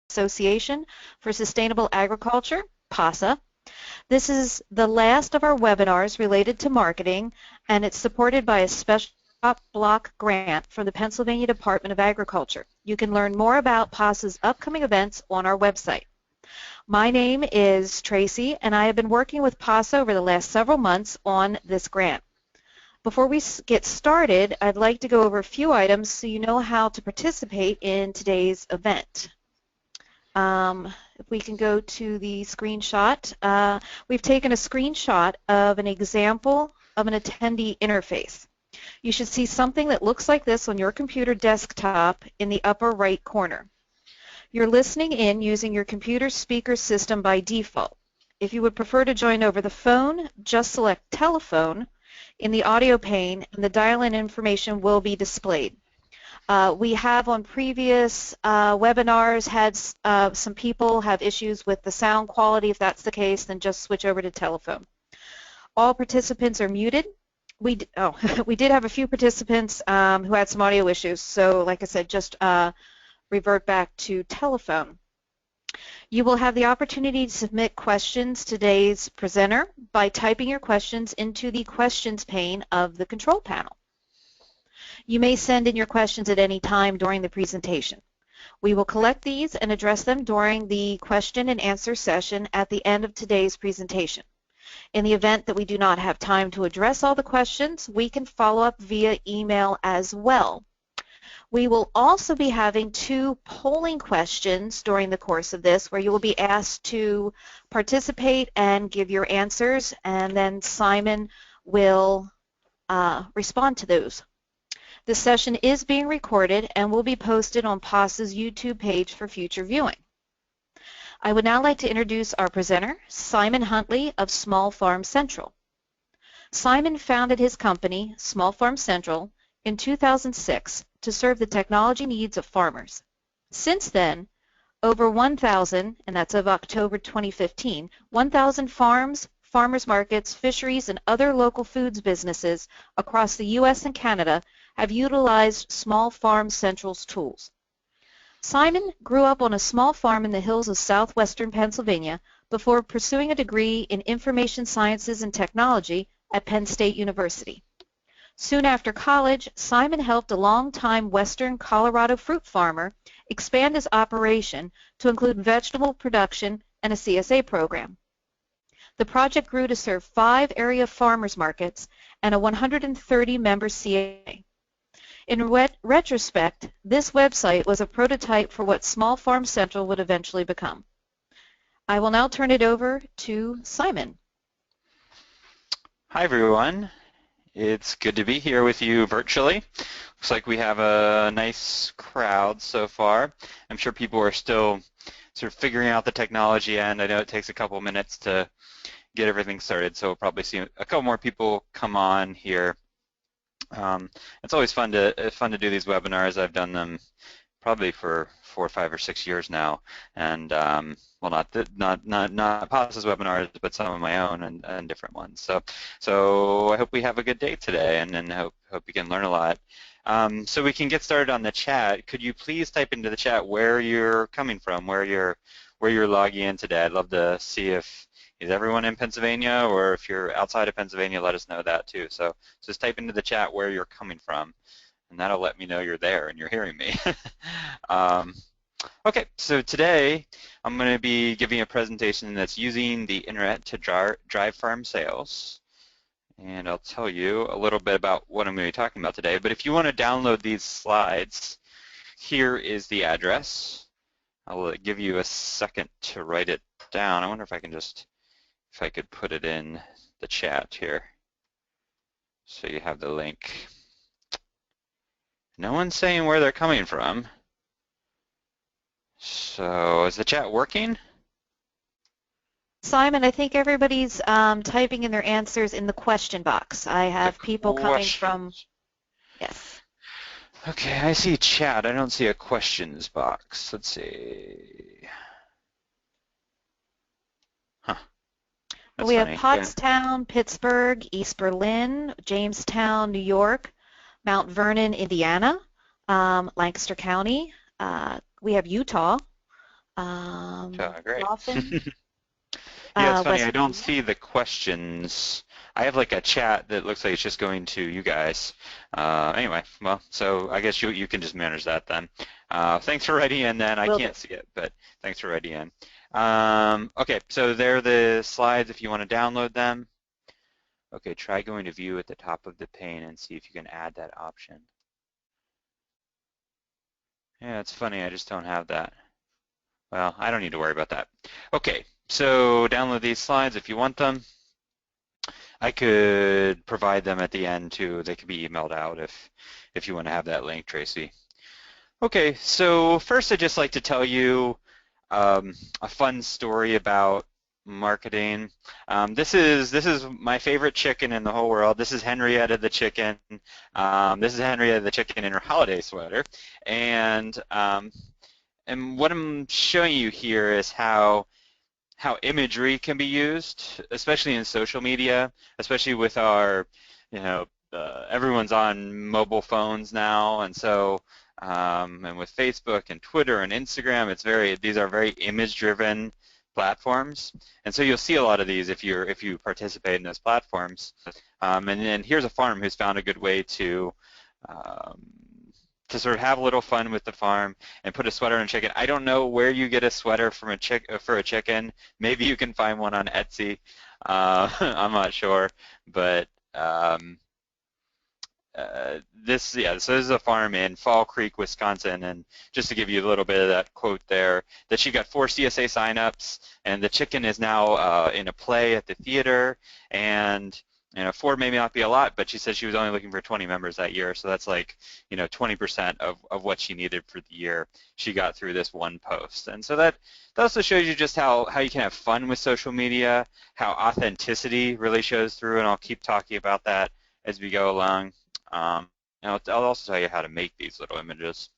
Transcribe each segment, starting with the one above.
Association for Sustainable Agriculture, Pasa. This is the last of our webinars related to marketing, and it's supported by a special block grant from the Pennsylvania Department of Agriculture. You can learn more about PASA's upcoming events on our website. My name is Tracy, and I have been working with PASA over the last several months on this grant. Before we get started, I'd like to go over a few items so you know how to participate in today's event. If we can go to the screenshot, we've taken a screenshot of an example of an attendee interface. You should see something that looks like this on your computer desktop in the upper right corner. You're listening in using your computer speaker system by default. If you would prefer to join over the phone, just select telephone in the audio pane and the dial-in information will be displayed. We have on previous webinars had some people have issues with the sound quality. If that's the case, then just switch over to telephone. All participants are muted. We did have a few participants who had some audio issues, so like I said, just revert back to telephone. You will have the opportunity to submit questions to today's presenter by typing your questions into the questions pane of the control panel. You may send in your questions at any time during the presentation. We will collect these and address them during the question and answer session at the end of today's presentation. In the event that we do not have time to address all the questions, we can follow up via email as well. We will also be having 2 polling questions during the course of this where you will be asked to participate and give your answers, and then Simon will respond to those. This session is being recorded and will be posted on PASA's YouTube page for future viewing. I would now like to introduce our presenter, Simon Huntley of Small Farm Central. Simon founded his company, Small Farm Central, in 2006 to serve the technology needs of farmers. Since then, over 1,000, and that's of October 2015, 1,000 farms, farmers markets, fisheries, and other local foods businesses across the U.S. and Canada have utilized Small Farm Central's tools. Simon grew up on a small farm in the hills of southwestern Pennsylvania before pursuing a degree in information sciences and technology at Penn State University. Soon after college, Simon helped a longtime western Colorado fruit farmer expand his operation to include vegetable production and a CSA program. The project grew to serve 5 area farmers markets and a 130-member CSA. In retrospect, this website was a prototype for what Small Farm Central would eventually become. I will now turn it over to Simon. Hi, everyone. It's good to be here with you virtually. Looks like we have a nice crowd so far. I'm sure people are still sort of figuring out the technology, and I know it takes a couple minutes to get everything started, so we'll probably see a couple more people come on here. It's always fun to do these webinars. I've done them probably for 4 or 5 or 6 years now, and well, not Pasa's webinars, but some of my own and different ones. So I hope we have a good day today, and hope you can learn a lot. So we can get started on the chat. Could you please type into the chat where you're coming from, where you're logging in today? I'd love to see if is everyone in Pennsylvania, or if you're outside of Pennsylvania, let us know that too. So just type into the chat where you're coming from, and that'll let me know you're there and you're hearing me. Okay, so today I'm going to be giving a presentation that's using the internet to drive farm sales. And I'll tell you a little bit about what I'm going to be talking about today. But if you want to download these slides, here is the address. I'll give you a second to write it down. I wonder if I can just, if I could put it in the chat here so you have the link. No one's saying where they're coming from. So is the chat working? Simon, I think everybody's typing in their answers in the question box. I have people coming from, yes. Okay, I see chat. I don't see a questions box. Let's see. Huh. We have Pottstown, Pittsburgh, East Berlin, Jamestown, New York, Mount Vernon, Indiana, Lancaster County. We have Utah, Great. Often, Yeah, it's funny. West I don't Virginia. see the questions. I have like a chat that looks like it's just going to you guys. Anyway, well, so I guess you can just manage that then. Thanks for writing in then. I Will do. can't see it, but thanks for writing in. Okay, so there are the slides if you want to download them. Okay, try going to view at the top of the pane and see if you can add that option. Yeah, it's funny. I just don't have that. Well, I don't need to worry about that. Okay, so download these slides if you want them. I could provide them at the end too. They could be emailed out if you want to have that link, Tracy. Okay, so first I'd just like to tell you a fun story about marketing. This is my favorite chicken in the whole world. This is Henrietta the chicken. This is Henrietta the chicken in her holiday sweater, and what I'm showing you here is how imagery can be used, especially in social media, especially with our, everyone's on mobile phones now, and so, and with Facebook and Twitter and Instagram, these are very image-driven platforms, and so you'll see a lot of these if you participate in those platforms. And here's a farm who's found a good way um, to sort of have a little fun with the farm and put a sweater on a chicken. I don't know where you get a sweater from for a chicken. Maybe you can find one on Etsy. I'm not sure, but so this is a farm in Fall Creek, Wisconsin, and just to give you a little bit of that quote there, that she got 4 CSA signups, and the chicken is now in a play at the theater, and 4 may not be a lot, but she said she was only looking for 20 members that year, so that's like 20% of what she needed for the year she got through this one post. And so that also shows you just how you can have fun with social media, how authenticity really shows through, and I'll keep talking about that as we go along. I'll also tell you how to make these little images.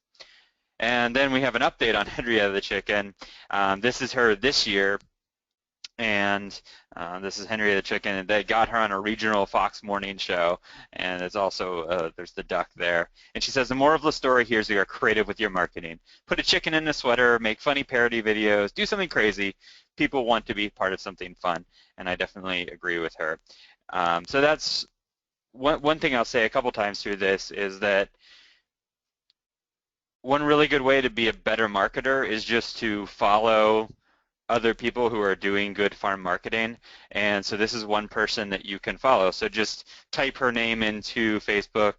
And then we have an update on Henrietta the chicken. This is her this year, and this is Henrietta the chicken. They got her on a regional Fox morning show, and it's also there's the duck there. And she says the moral of the story here is you are creative with your marketing. Put a chicken in a sweater, make funny parody videos, do something crazy. People want to be part of something fun, and I definitely agree with her. So that's one thing I'll say a couple times through this is that one really good way to be a better marketer is just to follow other people who are doing good farm marketing. And so this is one person that you can follow. So just type her name into Facebook.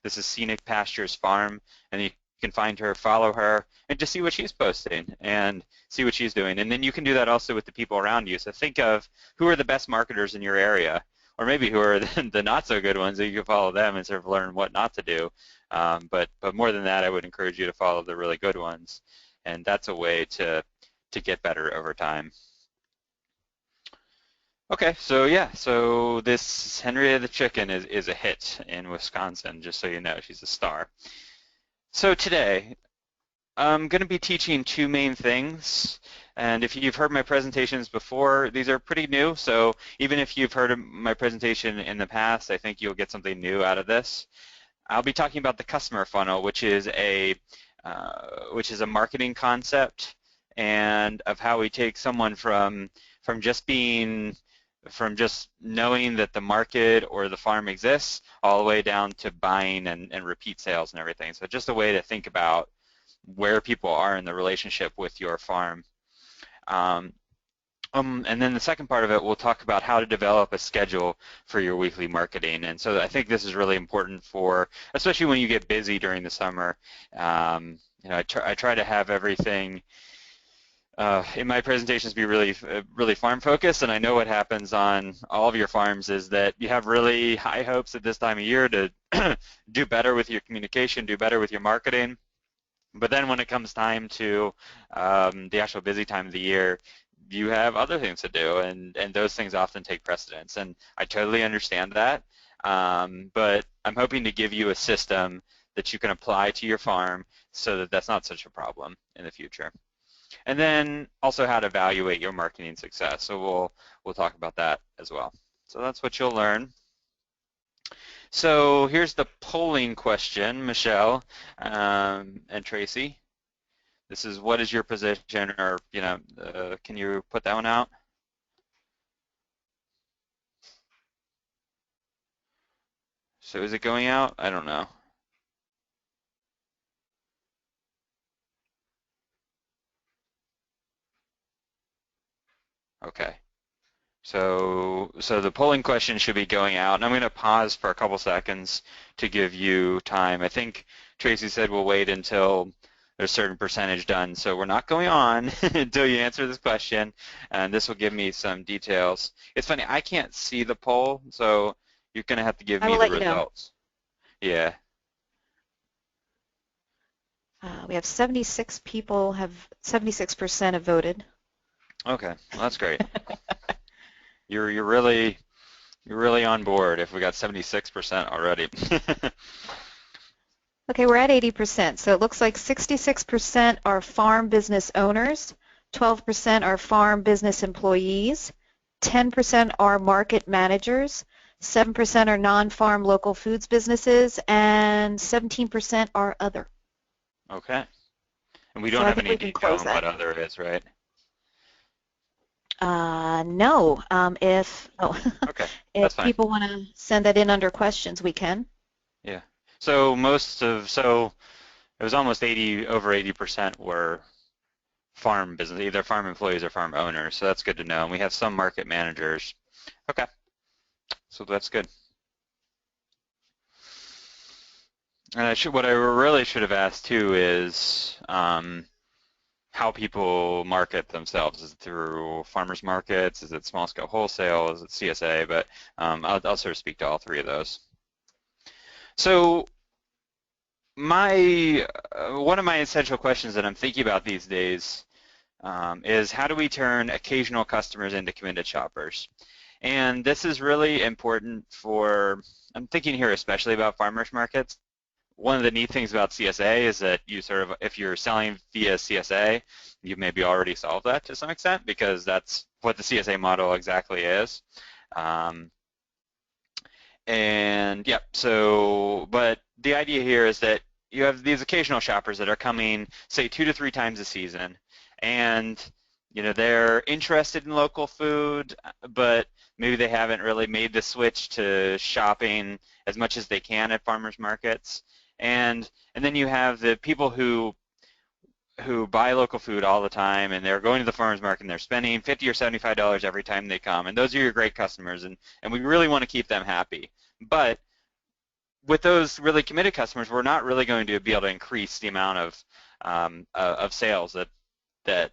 This is Scenic Pastures Farm, and you can find her, follow her, and just see what she's posting and see what she's doing. And then you can do that also with the people around you. So think of who are the best marketers in your area, or maybe who are the not so good ones, so you can follow them and sort of learn what not to do. But more than that, I would encourage you to follow the really good ones, and that's a way to get better over time. Okay, so yeah, so this Henrietta the chicken is a hit in Wisconsin, just so you know, she's a star. So today, I'm going to be teaching 2 main things, and if you've heard my presentations before, these are pretty new, so even if you've heard of my presentation in the past, I think you'll get something new out of this. I'll be talking about the customer funnel, which is a marketing concept, and of how we take someone from just knowing that the market or the farm exists all the way down to buying and repeat sales and everything. So just a way to think about where people are in the relationship with your farm. And then the second part of it, we'll talk about how to develop a schedule for your weekly marketing. And so I think this is really important for, especially when you get busy during the summer. I try to have everything in my presentations be really farm focused, and I know what happens on all of your farms is that you have really high hopes at this time of year to do better with your communication, do better with your marketing. But then when it comes time to the actual busy time of the year, you have other things to do, and those things often take precedence. And I totally understand that, but I'm hoping to give you a system that you can apply to your farm so that that's not such a problem in the future. And then also how to evaluate your marketing success. So we'll talk about that as well. So that's what you'll learn. So here's the polling question, Michelle and Tracy. This is what is your position, or can you put that one out? So is it going out? I don't know. Okay. So the polling question should be going out, and I'm going to pause for a couple seconds to give you time. I think Tracy said we'll wait until there's a certain percentage done, so we're not going on until you answer this question, and this will give me some details. It's funny, I can't see the poll, so you're going to have to give I me will the let you know. results. Yeah. We have 76 people have 76% have voted. Okay. Well, that's great. You're really on board if we got 76% already. Okay, we're at 80%. So it looks like 66% are farm business owners, 12% are farm business employees, 10% are market managers, 7% are non-farm local foods businesses, and 17% are other. Okay. And we So don't I have think any we can detail close on what that. other is, right? No, if Okay, that's if fine. people want to send that in under questions, we can. Yeah. So it was almost 80, over 80% were farm business, either farm employees or farm owners. So that's good to know. And we have some market managers. Okay, so that's good. And what I really should have asked too is how people market themselves. Is it through farmers markets? Is it small scale wholesale? Is it CSA? But I'll sort of speak to all three of those. So my one of my essential questions that I'm thinking about these days is how do we turn occasional customers into committed shoppers? And this is really important for, I'm thinking here especially about farmers markets. One of the neat things about CSA is that you sort of, if you're selling via CSA, you've maybe already solved that to some extent because that's what the CSA model exactly is. Um, and yeah, so, but the idea here is that you have these occasional shoppers that are coming, say, 2 to 3 times a season, and they're interested in local food, but maybe they haven't really made the switch to shopping as much as they can at farmers markets. And then you have the people who buy local food all the time, and they're going to the farmers market and they're spending $50 or $75 every time they come, and those are your great customers, and we really want to keep them happy. But with those really committed customers, we're not really going to be able to increase the amount of sales that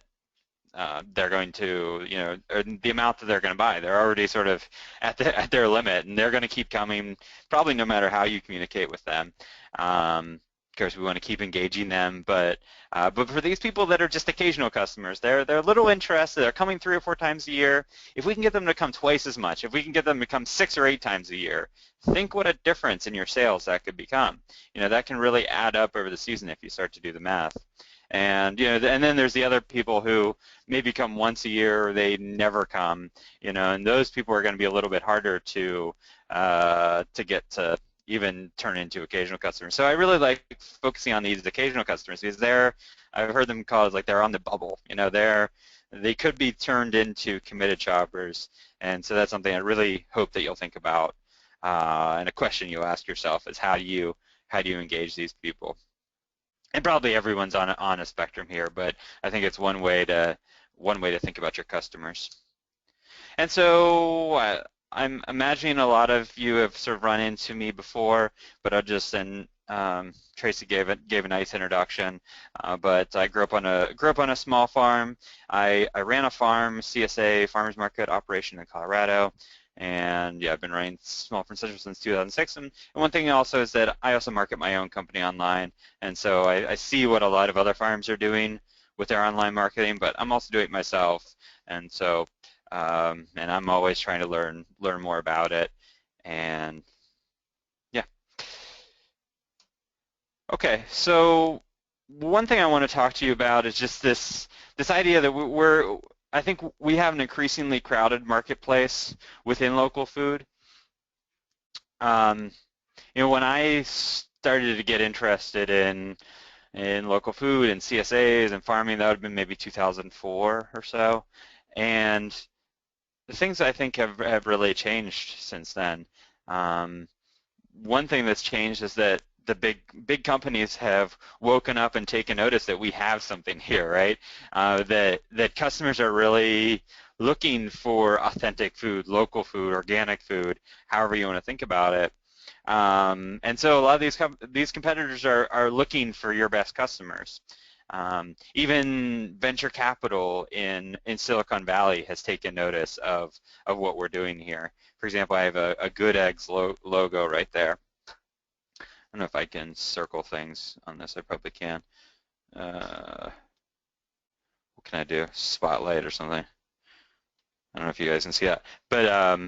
they're going to, or the amount that they're going to buy. They're already sort of at their limit, and they're going to keep coming probably no matter how you communicate with them. Of course, we want to keep engaging them, but for these people that are just occasional customers, they're a little interested. They're coming 3 or 4 times a year. If we can get them to come twice as much, if we can get them to come 6 or 8 times a year, think what a difference in your sales that could become. That can really add up over the season if you start to do the math. And and then there's the other people who maybe come once a year or they never come, and those people are going to be a little bit harder to get to even turn into occasional customers. So I really like focusing on these occasional customers because I've heard them called like they're on the bubble. They could be turned into committed shoppers, and so that's something I really hope that you'll think about. And a question you'll ask yourself is how do you engage these people? And probably everyone's on a spectrum here, but I think it's one way to think about your customers. And so I'm imagining a lot of you have sort of run into me before, but I'll just and Tracy gave a nice introduction. But I grew up on a small farm. I ran a farm, CSA farmers market operation in Colorado. And yeah, I've been running Small Farm Central since 2006. And one thing also is that I also market my own company online. And so I see what a lot of other farms are doing with their online marketing, but I'm also doing it myself. And so, and I'm always trying to learn more about it. And yeah. Okay, so one thing I want to talk to you about is just this idea that I think we have an increasingly crowded marketplace within local food. Um, when I started to get interested in in local food and CSAs and farming. That would have been maybe 2004 or so. And the things I think have really changed since then. Um, One thing that's changed is that the big companies have woken up and taken notice that we have something here, right? That customers are really looking for authentic food, local food, organic food, however you want to think about it. And so a lot of these competitors are looking for your best customers. Even venture capital in Silicon Valley has taken notice of what we're doing here. For example, I have a Good Eggs logo right there. I don't know if I can circle things on this. I probably can. What can I do? Spotlight or something. I don't know if you guys can see that. But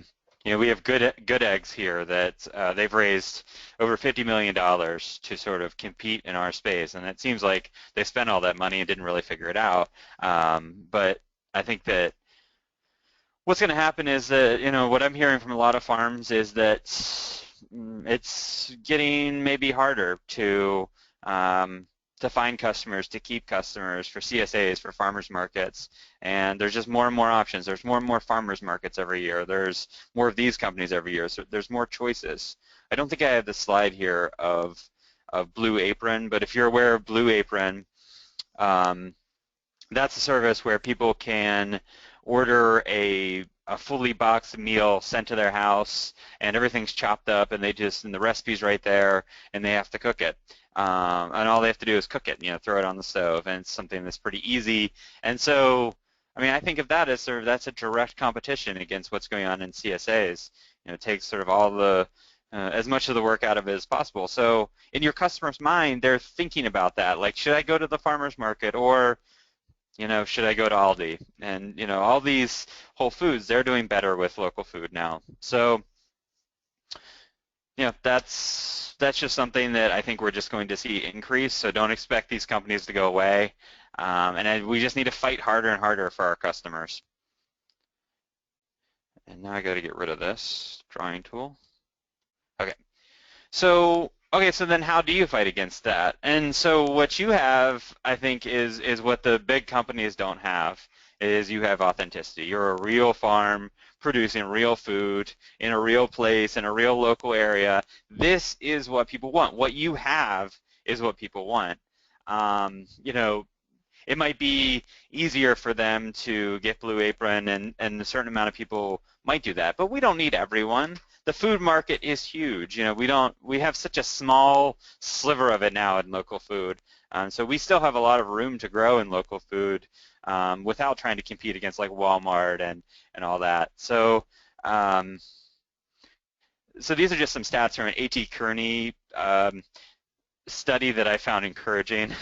we have Good Eggs here that they've raised over $50 million to sort of compete in our space, and it seems like they spent all that money and didn't really figure it out. But I think that what's going to happen is that, what I'm hearing from a lot of farms is that it's getting maybe harder to find customers, to keep customers for CSAs, for farmers markets, and there's just more and more options. There's more and more farmers markets every year. There's more of these companies every year, so there's more choices. I don't think I have the slide here of Blue Apron, but if you're aware of Blue Apron, that's a service where people can order a fully boxed meal sent to their house, and everything's chopped up, and and the recipe's right there, and they have to cook it. And all they have to do is cook it, throw it on the stove, and it's something that's pretty easy. And so, I mean, I think of that as that's a direct competition against what's going on in CSAs. It takes sort of all the as much of the work out of it as possible. So in your customer's mind, they're thinking about that, like, should I go to the farmer's market, or should I go to Aldi? And, all these Whole Foods, they're doing better with local food now. So, that's just something that I think we're just going to see increase. So don't expect these companies to go away. And we just need to fight harder and harder for our customers. And now I got to get rid of this drawing tool. Okay. So then how do you fight against that? And so what you have, I think, is what the big companies don't have, is you have authenticity. You're a real farm producing real food in a real place, in a real local area. This is what people want. What you have is what people want. It might be easier for them to get Blue Apron, and a certain amount of people might do that, but we don't need everyone. The food market is huge. We have such a small sliver of it now in local food. So we still have a lot of room to grow in local food without trying to compete against like Walmart and all that. So so these are just some stats from an A.T. Kearney study that I found encouraging.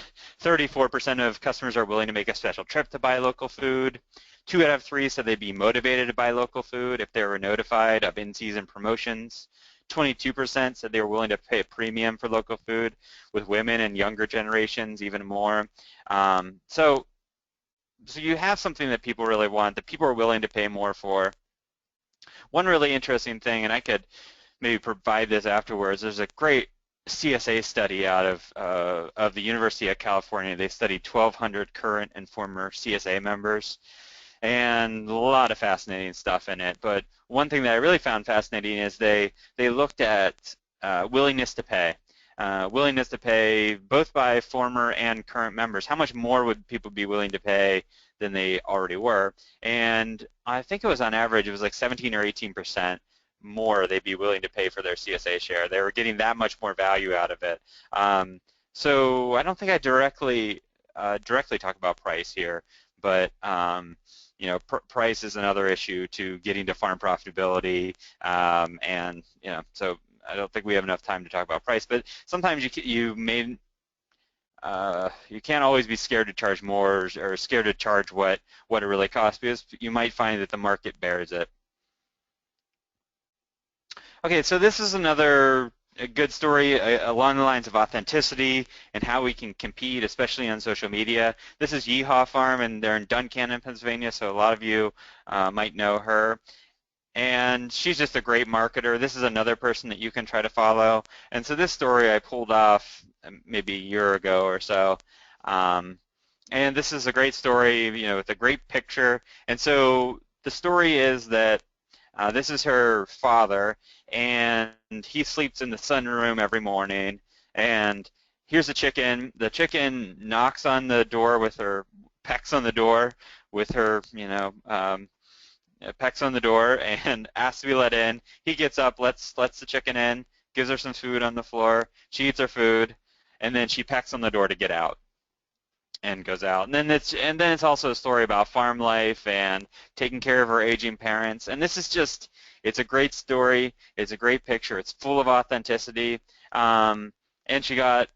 34% of customers are willing to make a special trip to buy local food. 2 out of 3 said they'd be motivated to buy local food if they were notified of in-season promotions. 22% said they were willing to pay a premium for local food, with women and younger generations even more. So you have something that people really want, that people are willing to pay more for. One really interesting thing, and I could maybe provide this afterwards, there's a great CSA study out of the University of California. They studied 1,200 current and former CSA members, and a lot of fascinating stuff in it. But one thing that I really found fascinating is they looked at willingness to pay. Willingness to pay both by former and current members. How much more would people be willing to pay than they already were? And I think it was on average, it was like 17 or 18% more they'd be willing to pay for their CSA share. They were getting that much more value out of it. So I don't think I directly talk about price here, but price is another issue to getting to farm profitability, and so I don't think we have enough time to talk about price. But sometimes you can't always be scared to charge more or scared to charge what it really costs, because you might find that the market bears it. Okay, so this is another good story along the lines of authenticity and how we can compete, especially on social media. This is Yeehaw Farm, and they're in Duncannon, Pennsylvania, so a lot of you might know her. and she's just a great marketer. This is another person that you can try to follow. And so this story I pulled off maybe a year ago or so. Um, and this is a great story, with a great picture. And so the story is that this is her father, and he sleeps in the sunroom every morning. And here's the chicken. The chicken knocks on the door with her, pecks on the door with her, pecks on the door and asks to be let in. He gets up, lets the chicken in, gives her some food on the floor. She eats her food, and then she pecks on the door to get out and goes out. And then it's also a story about farm life and taking care of her aging parents. And this is just, it's a great story. It's a great picture. It's full of authenticity. And she got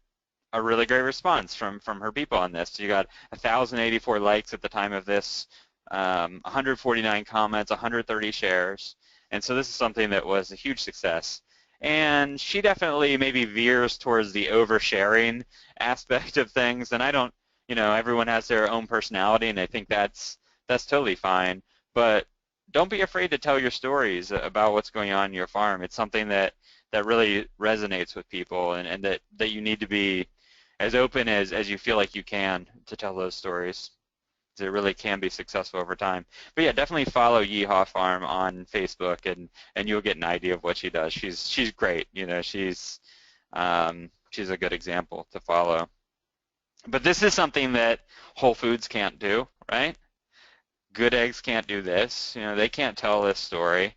a really great response from her people on this. You got 1,084 likes at the time of this, 149 comments, 130 shares, and so this is something that was a huge success. And she definitely maybe veers towards the oversharing aspect of things, and I don't, everyone has their own personality, and I think that's totally fine. But don't be afraid to tell your stories about what's going on in your farm. It's something that really resonates with people, and that you need to be as open as you feel like you can to tell those stories. It really can be successful over time. But yeah, definitely follow Yeehaw Farm on Facebook, and you'll get an idea of what she does. She's great. She's a good example to follow. But this is something that Whole Foods can't do, right? Good Eggs can't do this. They can't tell this story.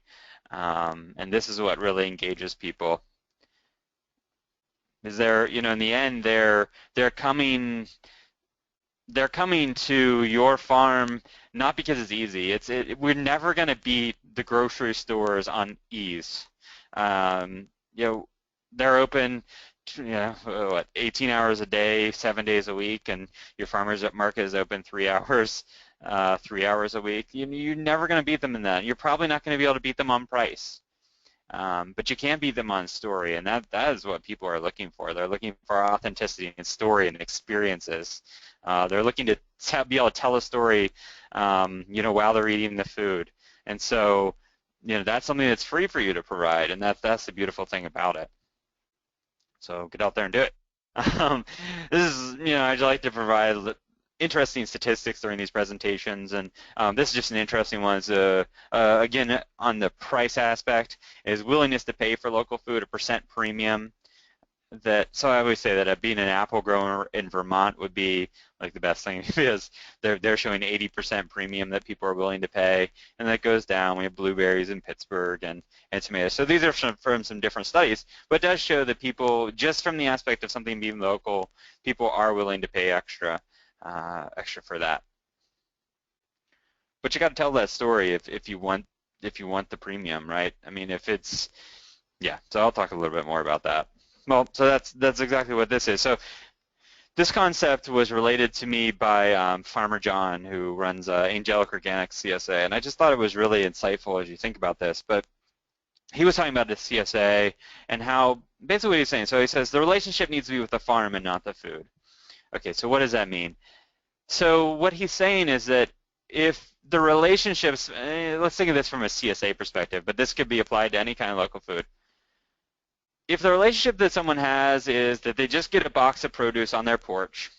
And this is what really engages people. Is in the end, they're coming to your farm not because it's easy. We're never going to beat the grocery stores on ease. Um, you know, they're open, 18 hours a day, 7 days a week, and your farmers market is open 3 hours, 3 hours a week. You're never going to beat them in that. You're probably not going to be able to beat them on price. But you can beat them on story, and that is what people are looking for. They're looking for authenticity and story and experiences. They're looking to be able to tell a story, while they're eating the food. And so, that's something that's free for you to provide, and that's the beautiful thing about it. So get out there and do it. Um, this is, I'd like to provide interesting statistics during these presentations, and this is just an interesting one. Again, on the price aspect, is willingness to pay for local food, a percent premium. So I always say that being an apple grower in Vermont would be like the best thing, because they're showing 80% premium that people are willing to pay, and that goes down. We have blueberries in Pittsburgh and tomatoes. So these are from some different studies, but it does show that people, just from the aspect of something being local, people are willing to pay extra for that. But you got to tell that story if you want the premium, right? I mean, yeah. So I'll talk a little bit more about that. Well, so that's exactly what this is. So this concept was related to me by Farmer John, who runs Angelic Organics CSA, and I just thought it was really insightful as you think about this. But he was talking about the CSA and how, basically what he's saying. So he says the relationship needs to be with the farm and not the food. Okay, so what does that mean? So what he's saying is that if the relationships, let's think of this from a CSA perspective, but this could be applied to any kind of local food. If the relationship that someone has is that they just get a box of produce on their porch,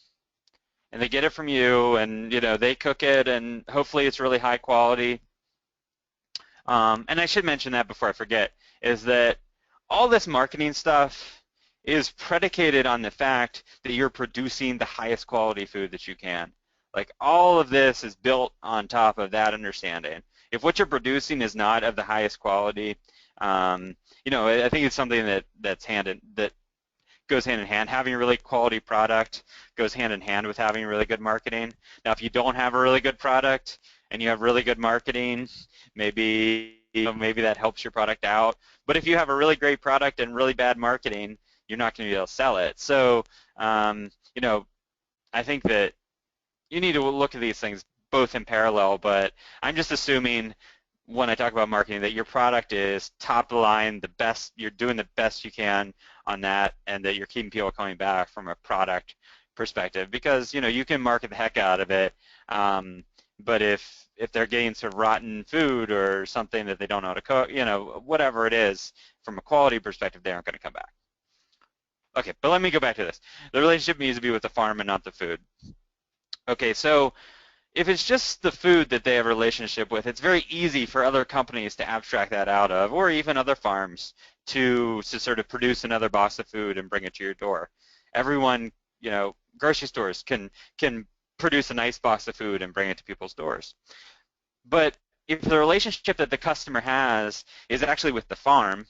and they get it from you, and they cook it, and hopefully it's really high quality. And I should mention that before I forget, is that all this marketing stuff is predicated on the fact that you're producing the highest quality food that you can. Like, all of this is built on top of that understanding. If what you're producing is not of the highest quality, I think it's something that goes hand in hand. Having a really quality product goes hand in hand with having really good marketing. Now, if you don't have a really good product and you have really good marketing, maybe that helps your product out. But if you have a really great product and really bad marketing, you're not going to be able to sell it. So, I think that you need to look at these things both in parallel, but I'm just assuming when I talk about marketing that your product is top of the line, the best, you're doing the best you can on that, and that you're keeping people coming back from a product perspective, because you can market the heck out of it, But if they're getting sort of rotten food or something that they don't know how to cook, whatever it is, from a quality perspective, they aren't going to come back. Okay, but let me go back to this. The relationship needs to be with the farm and not the food. Okay, so if it's just the food that they have a relationship with, it's very easy for other companies to abstract that out of, or even other farms to sort of produce another box of food and bring it to your door. Everyone, grocery stores can produce a nice box of food and bring it to people's doors. But if the relationship that the customer has is actually with the farm,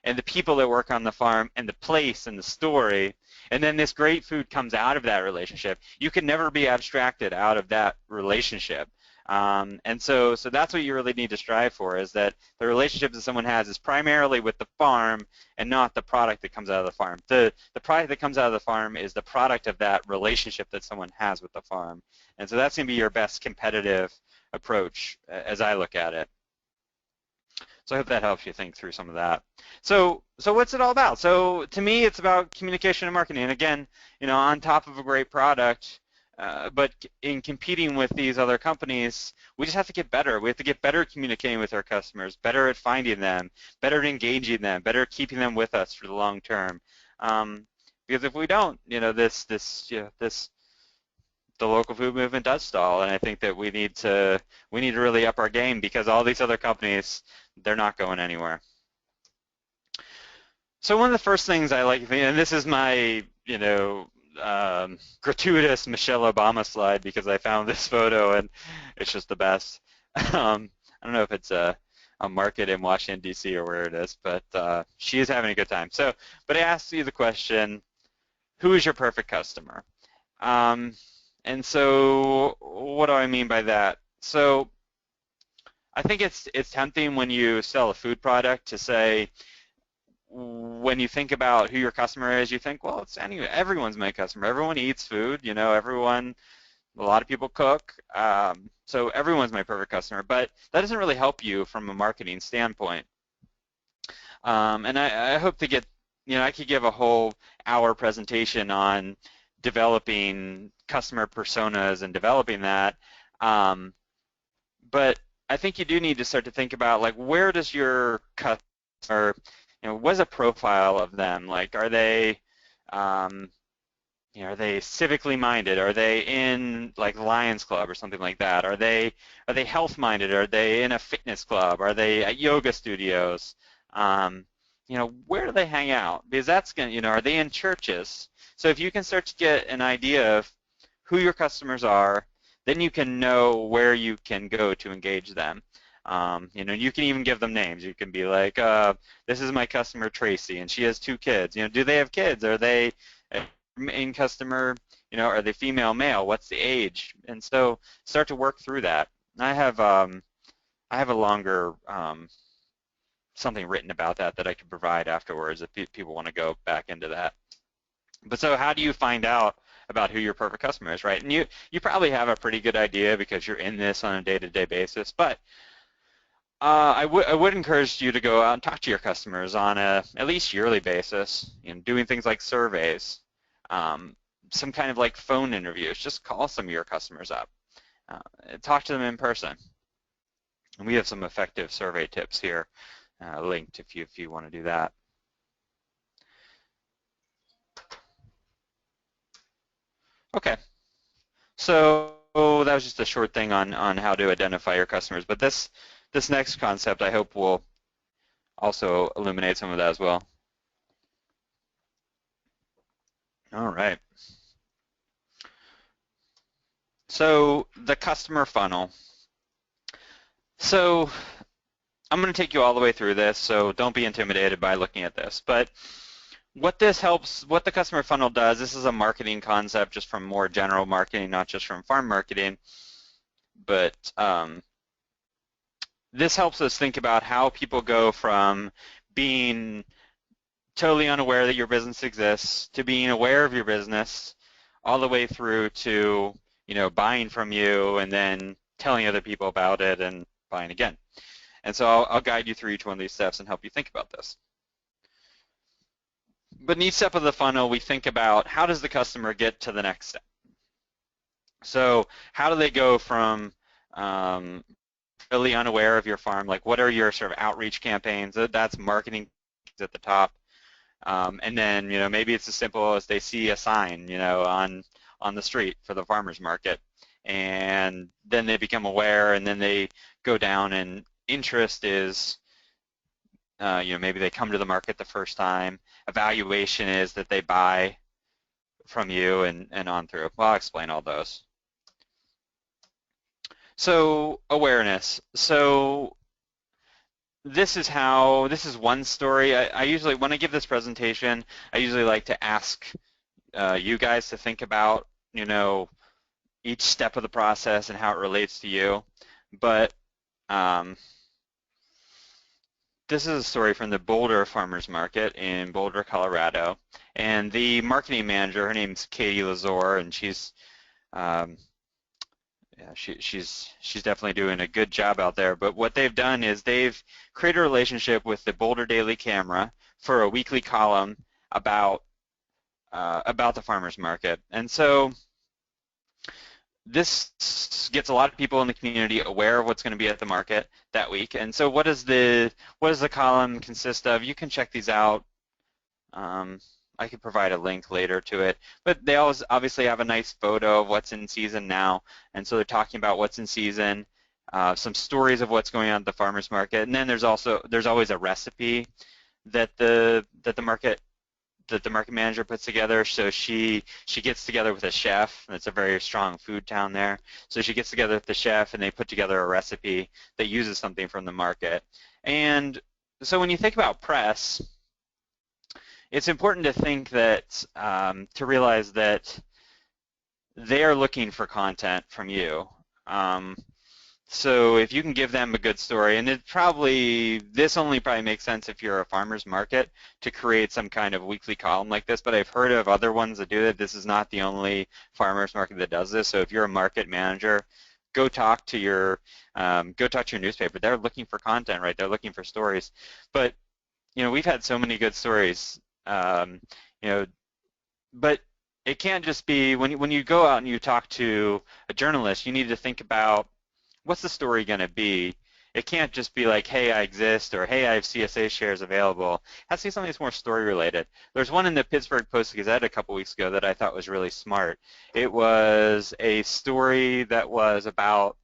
and the people that work on the farm and the place and the story, and then this great food comes out of that relationship, you can never be abstracted out of that relationship. And so that's what you really need to strive for, is that the relationship that someone has is primarily with the farm and not the product that comes out of the farm. The product that comes out of the farm is the product of that relationship that someone has with the farm. And so that's going to be your best competitive approach as I look at it. So I hope that helps you think through some of that. So what's it all about? So to me, it's about communication and marketing. And again, on top of a great product, but in competing with these other companies, we just have to get better. We have to get better at communicating with our customers, better at finding them, better at engaging them, better at keeping them with us for the long term. Because if we don't, the local food movement does stall, and I think that we need to really up our game, because all these other companies, they're not going anywhere. So one of the first things I like, and this is my gratuitous Michelle Obama slide, because I found this photo and it's just the best. I don't know if it's a market in Washington D.C. or where it is, but she is having a good time. But I asked you the question, who is your perfect customer? And so what do I mean by that? So I think it's tempting when you sell a food product to say, when you think about who your customer is, you think, well, everyone's my customer. Everyone eats food, a lot of people cook, so everyone's my perfect customer. But that doesn't really help you from a marketing standpoint. And I hope to get, I could give a whole hour presentation on developing customer personas and developing that. But I think you do need to start to think about, like, where does your customer, what's a profile of them? Like, are they civically minded? Are they in like Lions Club or something like that? Are they health minded? Are they in a fitness club? Are they at yoga studios? Where do they hang out? Because that's gonna, are they in churches? So if you can start to get an idea of who your customers are, then you can know where you can go to engage them. You can even give them names. You can be like, this is my customer Tracy, and she has 2 kids. Do they have kids? Are they a main customer? Are they female, male? What's the age? And so start to work through that. I have a longer something written about that I could provide afterwards if people want to go back into that. But so how do you find out about who your perfect customer is, right? And you probably have a pretty good idea because you're in this on a day-to-day basis, but I would encourage you to go out and talk to your customers on a at least yearly basis, doing things like surveys, some kind of like phone interviews. Just call some of your customers up, talk to them in person. And we have some effective survey tips here linked if you want to do that. Okay, so that was just a short thing on how to identify your customers, but this next concept I hope will also illuminate some of that as well. All right. So the customer funnel. So I'm going to take you all the way through this, so don't be intimidated by looking at this. But what the customer funnel does, this is a marketing concept just from more general marketing, not just from farm marketing, but this helps us think about how people go from being totally unaware that your business exists to being aware of your business, all the way through to buying from you and then telling other people about it and buying again. And so I'll guide you through each one of these steps and help you think about this. But in each step of the funnel, we think about how does the customer get to the next step. So how do they go from um, really unaware of your farm, like what are your sort of outreach campaigns? That's marketing at the top. And then, maybe it's as simple as they see a sign, on the street for the farmer's market, and then they become aware, and then they go down, and interest is, maybe they come to the market the first time. Evaluation is that they buy from you and on through. Well, I'll explain all those. So awareness. So this is one story. I usually, when I give this presentation, I usually like to ask you guys to think about, each step of the process and how it relates to you. But um, this is a story from the Boulder Farmers Market in Boulder, Colorado. And the marketing manager, her name's Katie Lazor, and um, she's definitely doing a good job out there. But what they've done is they've created a relationship with the Boulder Daily Camera for a weekly column about the farmers market. And so this gets a lot of people in the community aware of what's going to be at the market that week. And so what does the column consist of? You can check these out. I could provide a link later to it, but they always obviously have a nice photo of what's in season now, and so they're talking about what's in season, some stories of what's going on at the farmers market, and then there's always a recipe that the market manager puts together. So she gets together with a chef, and it's a very strong food town there. So she gets together with the chef, and they put together a recipe that uses something from the market. And so when you think about press, it's important to think that, to realize that they are looking for content from you. So if you can give them a good story, and this only probably makes sense if you're a farmer's market to create some kind of weekly column like this, but I've heard of other ones that do it. This is not the only farmer's market that does this. So if you're a market manager, go talk to your newspaper. They're looking for content, right? They're looking for stories. But we've had so many good stories, you know, but it can't just be when you go out and you talk to a journalist, you need to think about what's the story going to be. It can't just be like, hey, I exist, or hey, I have CSA shares available. It has to be something that's more story related. There's one in the Pittsburgh Post-Gazette a couple weeks ago that I thought was really smart. It was a story that was about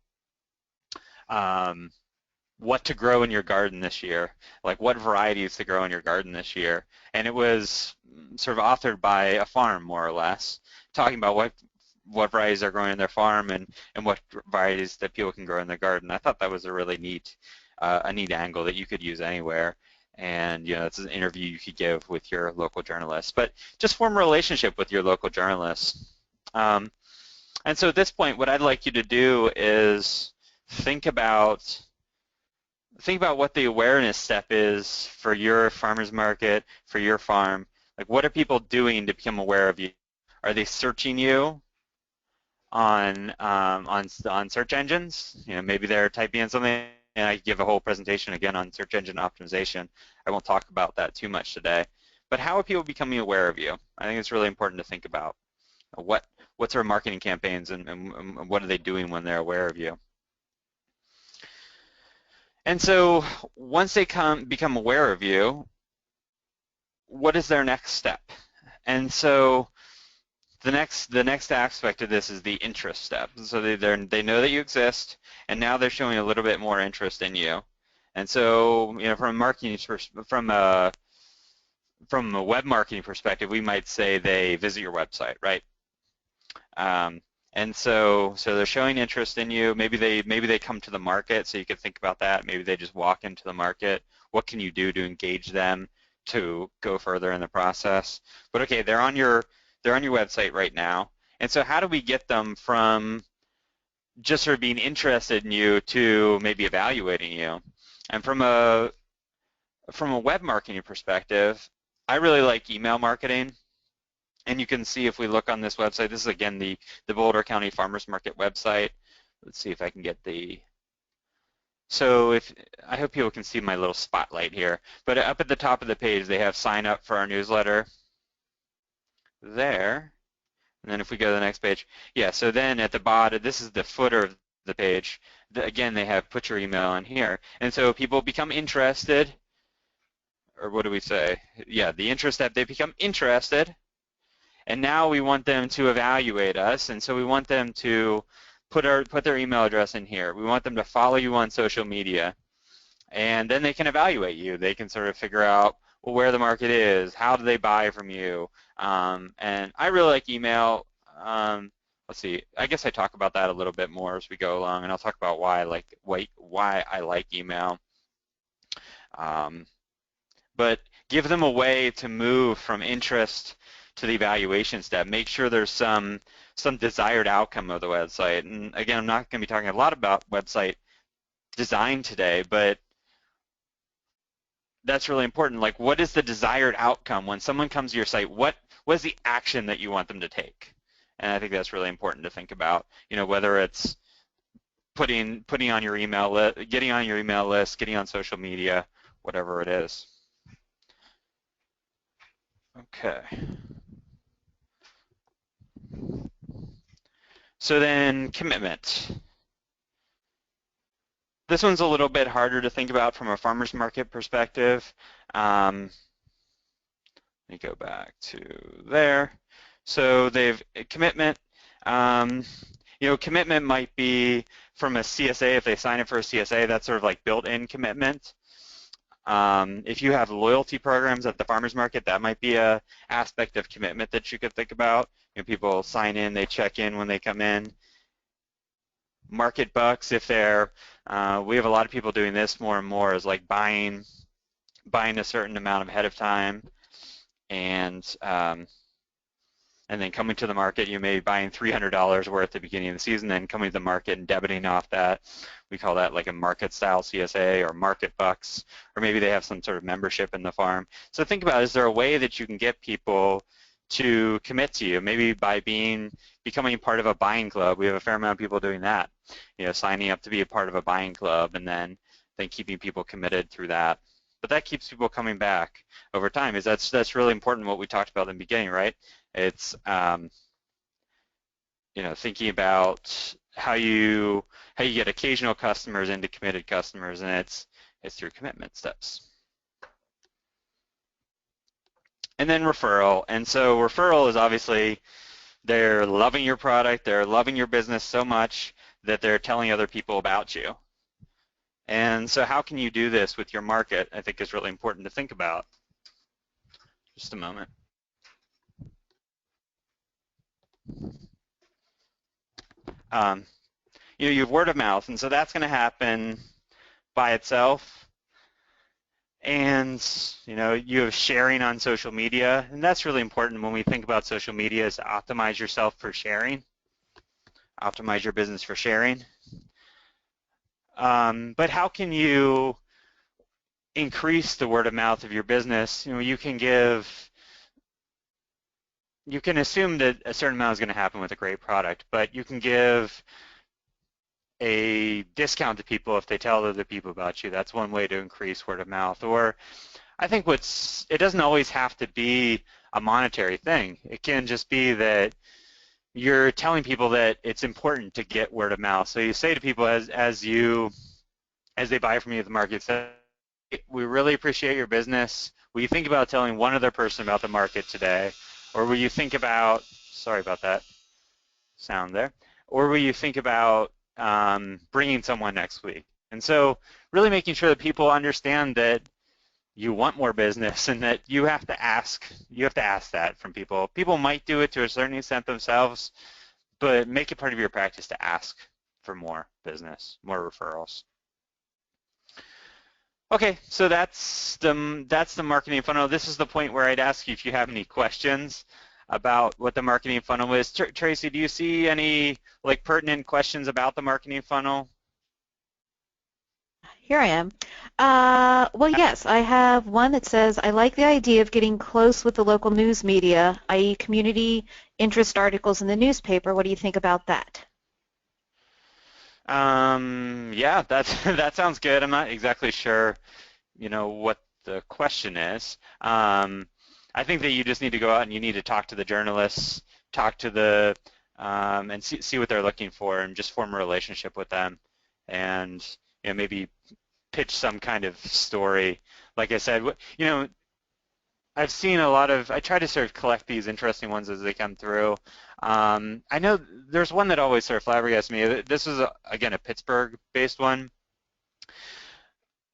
what to grow in your garden this year, like what varieties to grow in your garden this year. And it was sort of authored by a farm, more or less, talking about what varieties are growing in their farm and what varieties that people can grow in their garden. I thought that was a really neat angle that you could use anywhere. And it's an interview you could give with your local journalist. But just form a relationship with your local journalists. And so at this point, what I'd like you to do is think about what the awareness step is for your farmer's market, for your farm. Like, what are people doing to become aware of you? Are they searching you on search engines? Maybe they're typing in something, and I give a whole presentation again on search engine optimization. I won't talk about that too much today. But how are people becoming aware of you? I think it's really important to think about what's our marketing campaigns and what are they doing when they're aware of you. And so once they become aware of you, what is their next step? And so the next aspect of this is the interest step. So they know that you exist, and now they're showing a little bit more interest in you. And so from a marketing from a web marketing perspective, we might say they visit your website, right? And so they're showing interest in you. Maybe they come to the market, so you could think about that. Maybe they just walk into the market. What can you do to engage them to go further in the process? But okay, they're on your website right now. And so how do we get them from just sort of being interested in you to maybe evaluating you? And from a web marketing perspective, I really like email marketing. And you can see if we look on this website, this is again the Boulder County Farmers Market website. Let's see if I can get so I hope people can see my little spotlight here. But up at the top of the page, they have sign up for our newsletter there. And then if we go to the next page, yeah, so then at the bottom, this is the footer of the page. again, they have put your email in here. And so people become interested, or what do we say? Yeah, the interest step, they become interested, and now we want them to evaluate us, and so we want them to put their email address in here. We want them to follow you on social media, and then they can evaluate you. They can sort of figure out, well, where the market is, how do they buy from you, and I really like email. Let's see, I guess I talk about that a little bit more as we go along, and I'll talk about why I like email. But give them a way to move from interest to the evaluation step. Make sure there's some desired outcome of the website. And again, I'm not going to be talking a lot about website design today, but that's really important. Like, what is the desired outcome when someone comes to your site? What is the action that you want them to take? And I think that's really important to think about. You know, whether it's putting on your email list, getting on your email list, getting on social media, whatever it is. Okay. So then commitment. This one's a little bit harder to think about from a farmer's market perspective. Let me go back to there. So they've commitment. You know, commitment might be from a CSA. If they sign up for a CSA, that's sort of like built-in commitment. If you have loyalty programs at the farmer's market, that might be a aspect of commitment that you could think about. You know, people sign in, they check in when they come in. Market bucks, if they're, we have a lot of people doing this more and more, is like buying a certain amount ahead of time, and then coming to the market. You may be buying $300 worth at the beginning of the season, then coming to the market and debiting off that. We call that like a market style CSA or market bucks, or maybe they have some sort of membership in the farm. So think about, is there a way that you can get people to commit to you? Maybe by becoming part of a buying club. We have a fair amount of people doing that. You know, signing up to be a part of a buying club, and then keeping people committed through that. But that keeps people coming back over time. That's really important, what we talked about in the beginning, right? It's you know, thinking about how you get occasional customers into committed customers, and it's through commitment steps. And then referral. And so referral is obviously, they're loving your product, they're loving your business so much that they're telling other people about you. And so how can you do this with your market, I think is really important to think about. Just a moment. You know, you have word of mouth, and so that's going to happen by itself. And you know, you have sharing on social media, and that's really important when we think about social media, is to optimize yourself for sharing, optimize your business for sharing. But how can you increase the word of mouth of your business? You know, you can assume that a certain amount is going to happen with a great product, but you can give a discount to people if they tell other people about you. That's one way to increase word of mouth. Or I think it doesn't always have to be a monetary thing. It can just be that you're telling people that it's important to get word of mouth. So you say to people as they buy from you at the market, say, we really appreciate your business. Will you think about telling one other person about the market today? Or will you think about, sorry about that sound there, or will you think about bringing someone next week? And so really making sure that people understand that you want more business, and that you have to ask that from people. People might do it to a certain extent themselves, but make it part of your practice to ask for more business, more referrals. Okay, so that's the marketing funnel. This is the point where I'd ask you if you have any questions about what the marketing funnel is. Tracy, do you see any like pertinent questions about the marketing funnel? Here I am. Well, yes, I have one that says, I like the idea of getting close with the local news media, i.e. community interest articles in the newspaper. What do you think about that? Yeah, that sounds good. I'm not exactly sure, you know, what the question is. I think that you just need to go out and you need to talk to the journalists, talk to the and see what they're looking for, and just form a relationship with them. and maybe pitch some kind of story. Like I said, I've seen a lot of, I try to sort of collect these interesting ones as they come through. I know there's one that always sort of flabbergasts me. This was, again, a Pittsburgh-based one.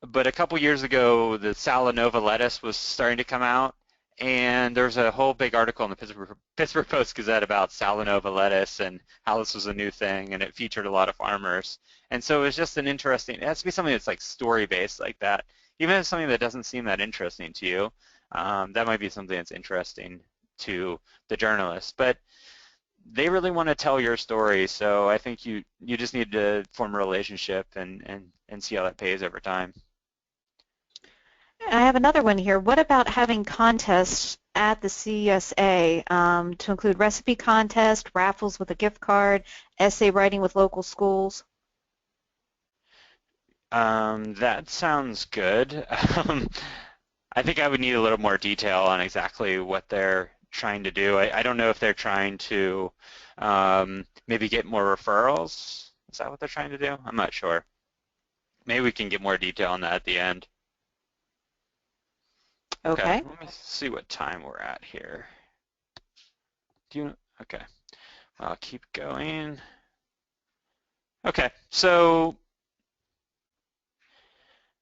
But a couple years ago, the Salanova lettuce was starting to come out, and there's a whole big article in the Pittsburgh Post-Gazette about Salanova lettuce and how this was a new thing, and it featured a lot of farmers. And so it was just an interesting, it has to be something that's like story-based like that. Even if it's something that doesn't seem that interesting to you, that might be something that's interesting to the journalist. But they really want to tell your story, so I think you just need to form a relationship and see how that pays over time. I have another one here. What about having contests at the CSA to include recipe contest, raffles with a gift card, essay writing with local schools? That sounds good. I think I would need a little more detail on exactly what they're trying to do. I don't know if they're trying to maybe get more referrals. Is that what they're trying to do? I'm not sure. Maybe we can get more detail on that at the end. Okay, Okay. let me see what time we're at here. Okay, I'll keep going. Okay, so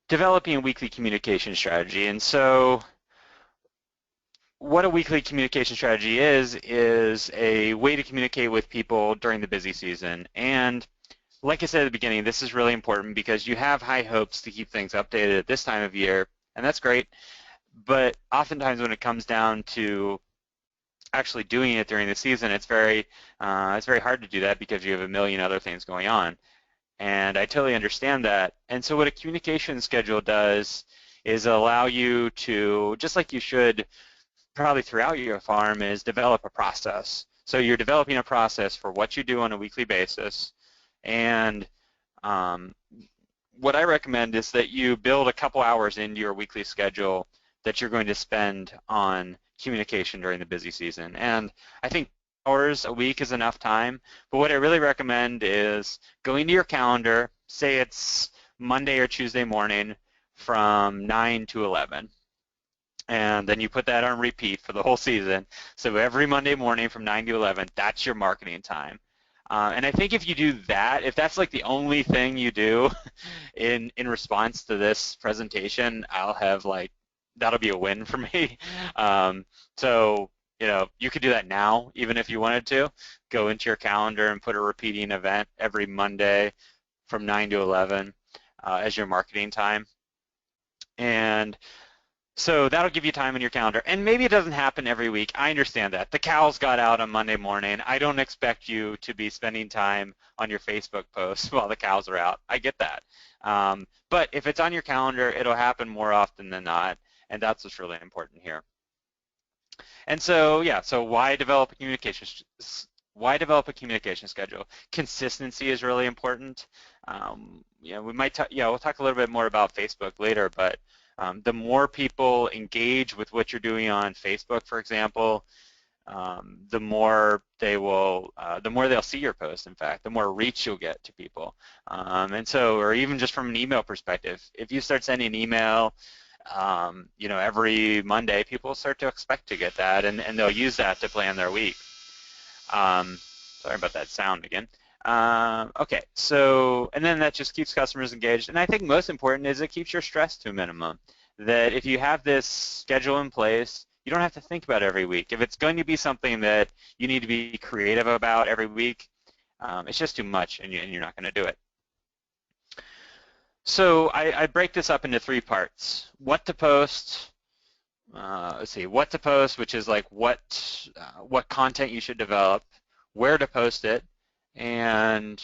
developing a weekly communication strategy. And so what a weekly communication strategy is a way to communicate with people during the busy season. And like I said at the beginning, this is really important because you have high hopes to keep things updated at this time of year, and that's great. But oftentimes when it comes down to actually doing it during the season, it's very hard to do that because you have a million other things going on. And I totally understand that. And so what a communication schedule does is allow you to, just like you should probably throughout your farm, is develop a process. So you're developing a process for what you do on a weekly basis. And what I recommend is that you build a couple hours into your weekly schedule that you're going to spend on communication during the busy season. And I think hours a week is enough time, but what I really recommend is going to your calendar, say it's Monday or Tuesday morning from 9 to 11, and then you put that on repeat for the whole season. So every Monday morning from 9 to 11, that's your marketing time. And I think if you do that, if that's like the only thing you do in response to this presentation, I'll have like, that'll be a win for me. So you could do that now, even if you wanted to. Go into your calendar and put a repeating event every Monday from 9 to 11 as your marketing time. And so that'll give you time in your calendar. And maybe it doesn't happen every week. I understand that. The cows got out on Monday morning. I don't expect you to be spending time on your Facebook posts while the cows are out. I get that. But if it's on your calendar, it'll happen more often than not. And that's what's really important here. And so, yeah, so why develop a communication schedule? Consistency is really important. We might we'll talk a little bit more about Facebook later, but the more people engage with what you're doing on Facebook, for example, the more they'll see your post. In fact, the more reach you'll get to people. And so, or even just from an email perspective, if you start sending an email every Monday, people start to expect to get that, and they'll use that to plan their week. Sorry about that sound again. Okay, so, and then that just keeps customers engaged, and I think most important is it keeps your stress to a minimum. That if you have this schedule in place, you don't have to think about it every week. If it's going to be something that you need to be creative about every week, it's just too much, and you're not going to do it. So I break this up into 3 parts. What to post, what to post, which is like what content you should develop, where to post it, and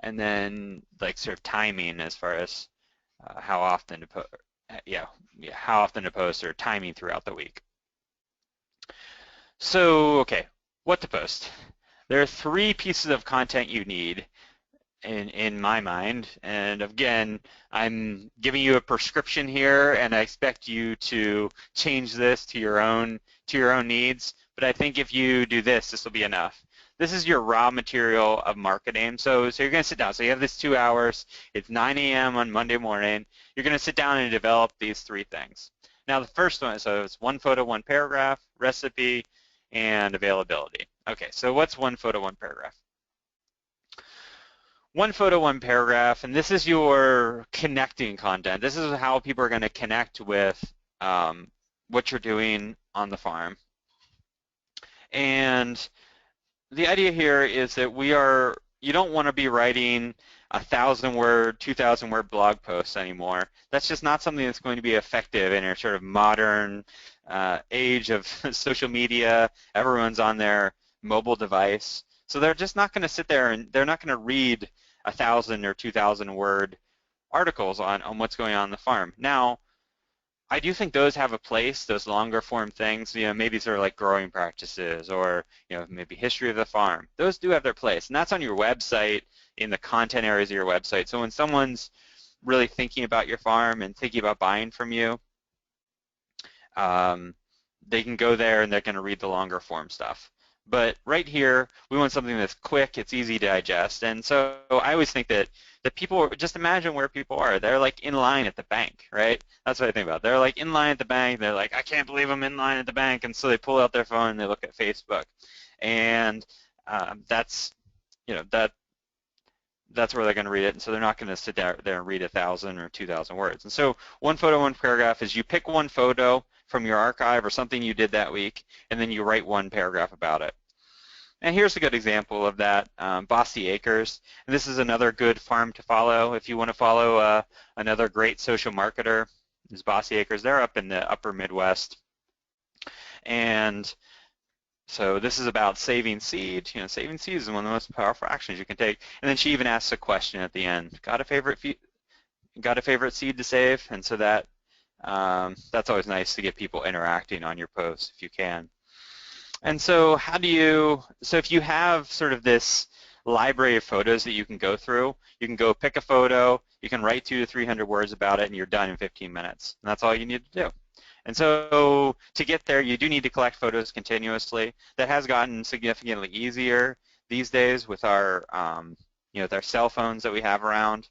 then like sort of timing as far as how often to post or timing throughout the week. So, okay, what to post. There are 3 pieces of content you need in my mind, and again, I'm giving you a prescription here, and I expect you to change this to your own needs. But I think if you do this, this will be enough. this is your raw material of marketing. So you're going to sit down. So you have this 2 hours. It's 9 a.m. on Monday morning. You're going to sit down and develop these three things. Now the first one, so it's one photo, one paragraph, recipe, and availability. Okay, so what's one photo, one paragraph? One photo, one paragraph, and this is your connecting content. This is how people are going to connect with what you're doing on the farm. And the idea here is that you don't want to be writing 1,000-word, 2,000-word blog posts anymore. That's just not something that's going to be effective in our sort of modern age of social media. Everyone's on their mobile device. So they're just not going to sit there and they're not going to read 1,000 or 2,000-word articles on what's going on the farm. Now, I do think those have a place, those longer form things, maybe sort of like growing practices or, maybe history of the farm. Those do have their place, and that's on your website, in the content areas of your website. So when someone's really thinking about your farm and thinking about buying from you, they can go there and they're going to read the longer form stuff. But right here, we want something that's quick, it's easy to digest. And so I always think that people, just imagine where people are. They're like in line at the bank, right? That's what I think about. They're like in line at the bank. They're like, I can't believe I'm in line at the bank. And so they pull out their phone and they look at Facebook. And that's, that's where they're going to read it. And so they're not going to sit there and read 1,000 or 2,000 words. And so one photo, one paragraph is you pick one photo from your archive or something you did that week, and then you write one paragraph about it. And here's a good example of that, Bossy Acres. And this is another good farm to follow. If you want to follow another great social marketer, is Bossy Acres. They're up in the upper Midwest. And so this is about saving seed. Saving seed is one of the most powerful actions you can take. And then she even asks a question at the end. Got a favorite seed to save? And so that's always nice to get people interacting on your posts if you can. And so so if you have sort of this library of photos that you can go through, you can go pick a photo, you can write 200 to 300 words about it, and you're done in 15 minutes. And that's all you need to do. And so to get there, you do need to collect photos continuously. That has gotten significantly easier these days with our, with our cell phones that we have around.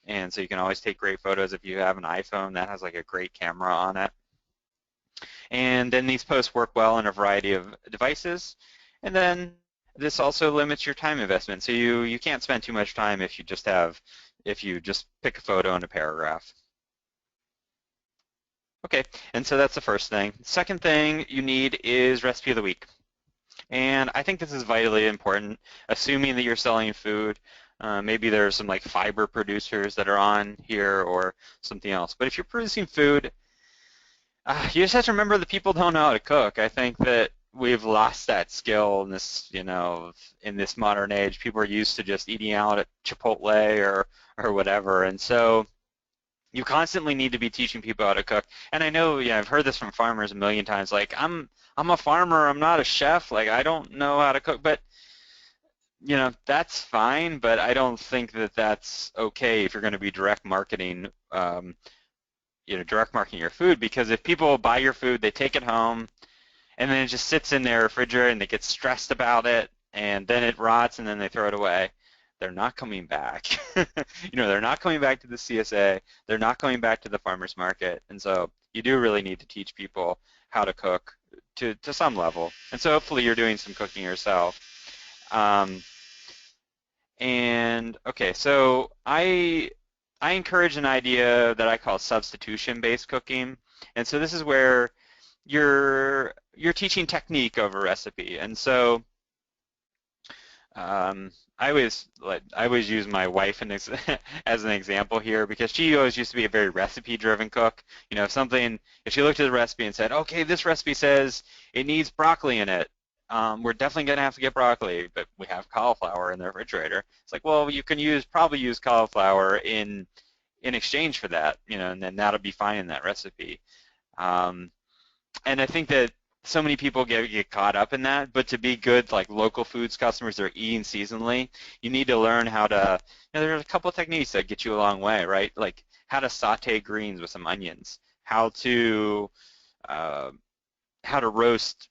And so you can always take great photos if you have an iPhone that has like a great camera on it. And then these posts work well on a variety of devices. And then this also limits your time investment. So you can't spend too much time if you just pick a photo and a paragraph. Okay, and so that's the first thing. Second thing you need is recipe of the week. And I think this is vitally important, assuming that you're selling food. Maybe there's some like fiber producers that are on here or something else. But if you're producing food, you just have to remember that people don't know how to cook. I think that we've lost that skill in this, in this modern age. People are used to just eating out at Chipotle or whatever, and so you constantly need to be teaching people how to cook. And I know, I've heard this from farmers a million times. Like, I'm a farmer. I'm not a chef. Like, I don't know how to cook, but that's fine. But I don't think that that's okay if you're going to be direct marketing. Direct marketing your food, because if people buy your food, they take it home, and then it just sits in their refrigerator, and they get stressed about it, and then it rots, and then they throw it away. They're not coming back. They're not coming back to the CSA. They're not going back to the farmer's market, and so you do really need to teach people how to cook to some level. And so hopefully you're doing some cooking yourself. And okay, so I encourage an idea that I call substitution-based cooking. And so this is where you're teaching technique over recipe. And so I always use my wife as an example here, because she always used to be a very recipe-driven cook. If she looked at the recipe and said, okay, this recipe says it needs broccoli in it, we're definitely going to have to get broccoli, but we have cauliflower in the refrigerator. It's like, well, you can probably use cauliflower in exchange for that, and then that'll be fine in that recipe. And I think that so many people get caught up in that, but to be good like local foods customers that are eating seasonally, you need to learn how to, there's a couple of techniques that get you a long way, right? Like how to saute greens with some onions, how to roast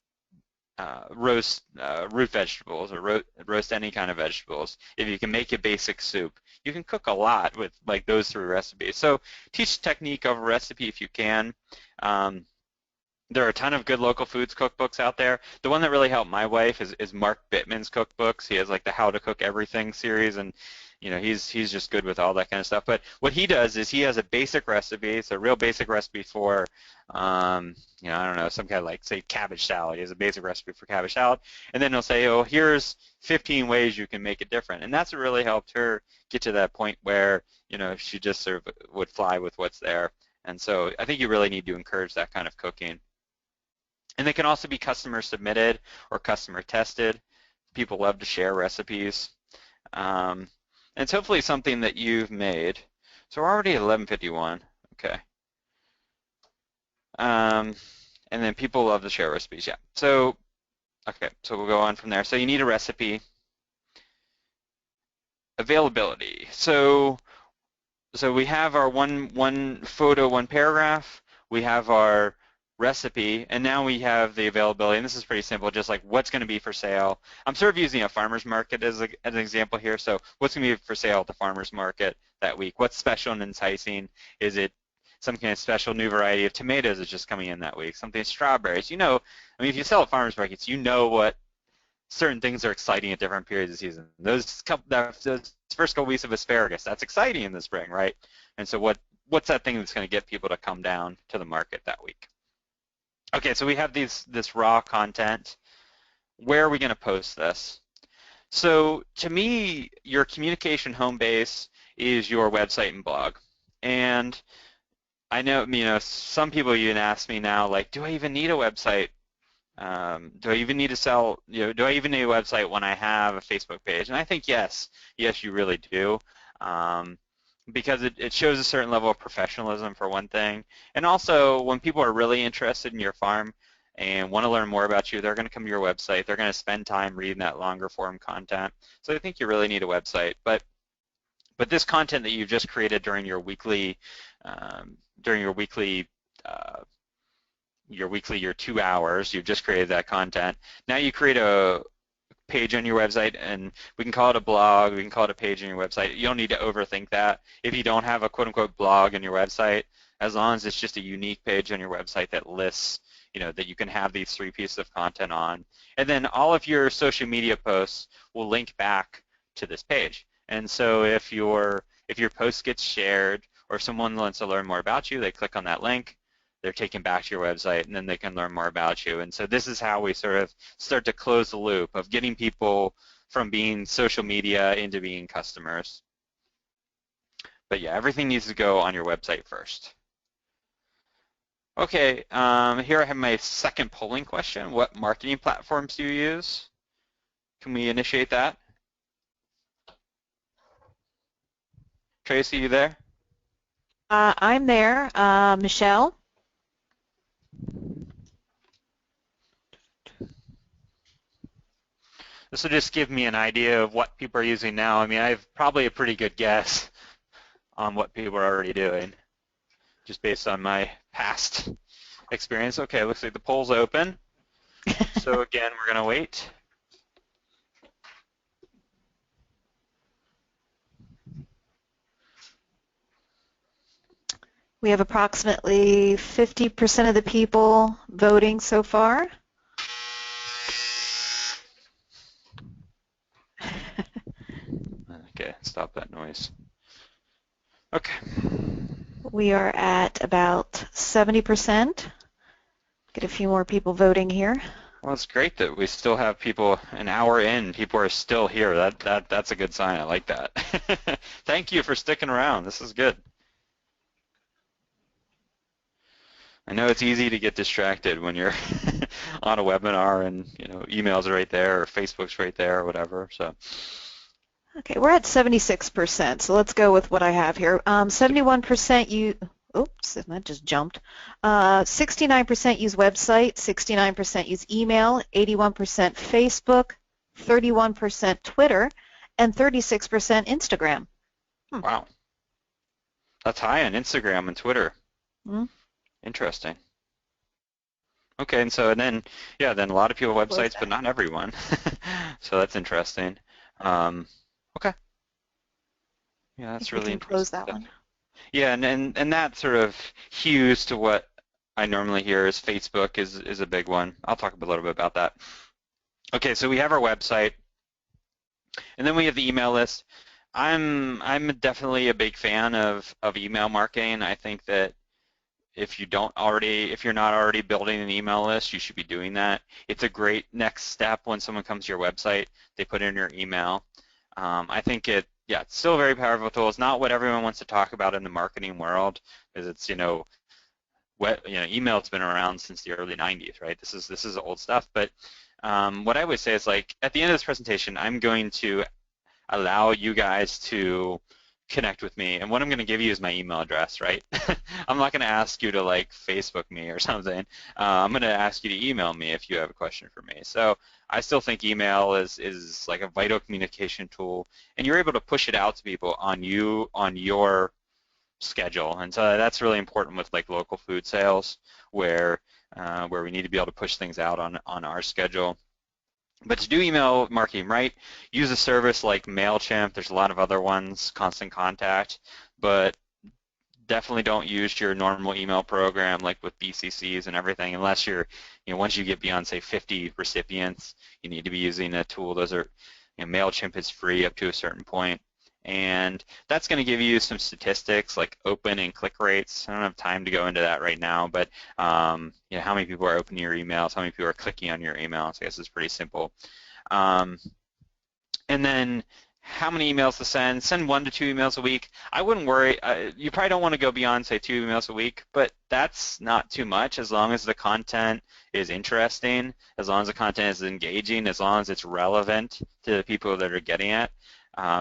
roast root vegetables or roast any kind of vegetables. If you can make a basic soup, you can cook a lot with like those 3 recipes. So teach technique over recipe if you can. Um, there are a ton of good local foods cookbooks out there. The one that really helped my wife is Mark Bittman's cookbooks. He has like the How to Cook Everything series, and he's just good with all that kind of stuff. But what he does is he has a basic recipe. It's a real basic recipe for, I don't know, some kind of like say cabbage salad. He has a basic recipe for cabbage salad, and then he'll say, oh, here's 15 ways you can make it different, and that's what really helped her get to that point where she just sort of would fly with what's there. And so I think you really need to encourage that kind of cooking. And they can also be customer submitted or customer tested. People love to share recipes. And it's hopefully something that you've made. So we're already at 11:51. Okay. And then people love to share recipes. Yeah. So, okay. So we'll go on from there. So you need a recipe. Availability. So we have our one photo, one paragraph. We have our recipe, and now we have the availability, and this is pretty simple, just like what's going to be for sale. I'm sort of using a farmer's market as an example here, so what's going to be for sale at the farmer's market that week? What's special and enticing? Is it some kind of special new variety of tomatoes that's just coming in that week? Something strawberries? If you sell at farmer's markets, you know what certain things are exciting at different periods of the season. Those first couple weeks of asparagus, that's exciting in the spring, right? And so what's that thing that's going to get people to come down to the market that week? Okay, so we have this raw content. Where are we going to post this? So to me, your communication home base is your website and blog. And I know, some people even ask me now, like, do I even need a website? Do I even need to sell, do I even need a website when I have a Facebook page? And I think yes, you really do. Because it shows a certain level of professionalism for one thing. And also, when people are really interested in your farm and want to learn more about you, they're going to come to your website. They're going to spend time reading that longer form content. So I think you really need a website. But this content that you've just created during your weekly, your 2 hours, you've just created that content. Now you create a page on your website, and we can call it a blog, we can call it a page on your website. You don't need to overthink that. If you don't have a quote-unquote blog on your website, as long as it's just a unique page on your website that lists, that you can have these 3 pieces of content on. And then all of your social media posts will link back to this page. And so if your post gets shared or someone wants to learn more about you, they click on that link, they're taken back to your website, and then they can learn more about you. And so this is how we sort of start to close the loop of getting people from being social media into being customers. But yeah, everything needs to go on your website first. Okay, here I have my second polling question. What marketing platforms do you use? Can we initiate that? Tracy, you there? I'm there. Michelle? This will just give me an idea of what people are using now. I have probably a pretty good guess on what people are already doing, just based on my past experience. Okay, looks like the poll's open. So again, we're going to wait. We have approximately 50% of the people voting so far. Okay, stop that noise. Okay. We are at about 70%. Get a few more people voting here. Well, it's great that we still have people an hour in. People are still here. That's a good sign. I like that. Thank you for sticking around. This is good. I know it's easy to get distracted when you're on a webinar and emails are right there or Facebook's right there or whatever. So. Okay, we're at 76%, so let's go with what I have here. 71% oops, that just jumped. 69% use website, 69% use email, 81% Facebook, 31% Twitter, and 36% Instagram. Wow. That's high on Instagram and Twitter. Hmm. Interesting. Okay, and then yeah, then a lot of people have Close websites, but that. not everyone. So that's interesting. Um, okay, yeah, I that's think we really can close interesting that stuff. one. Yeah, and that sort of hews to what I normally hear is Facebook is a big one. I'll talk a little bit about that. Okay, so we have our website, and then we have the email list. I'm definitely a big fan of email marketing. I think that if you're not already building an email list, you should be doing that. It's a great next step when someone comes to your website, they put in your email. I think yeah, it's still a very powerful tool. It's not what everyone wants to talk about in the marketing world, because it's, email's been around since the early 90s, right? This is old stuff, but what I would say is, like, at the end of this presentation, I'm going to allow you guys to connect with me. And what I'm going to give you is my email address, right? I'm not going to ask you to, like, Facebook me or something. I'm going to ask you to email me if you have a question for me. So I still think email is like a vital communication tool, and you're able to push it out to people on your schedule. And so that's really important with, like, local food sales, where we need to be able to push things out on our schedule. But to do email marketing right, use a service like MailChimp. There's a lot of other ones, Constant Contact, but definitely don't use your normal email program like with BCCs and everything unless once you get beyond, say, 50 recipients, you need to be using a tool. MailChimp is free up to a certain point. And that's going to give you some statistics like open and click rates. I don't have time to go into that right now, but how many people are opening your emails, how many people are clicking on your emails. I guess it's pretty simple. Um, and then how many emails to send. Send 1 to 2 emails a week. I wouldn't worry. You probably don't want to go beyond, say, 2 emails a week, but that's not too much as long as the content is interesting, as long as the content is engaging, as long as it's relevant to the people that are getting it.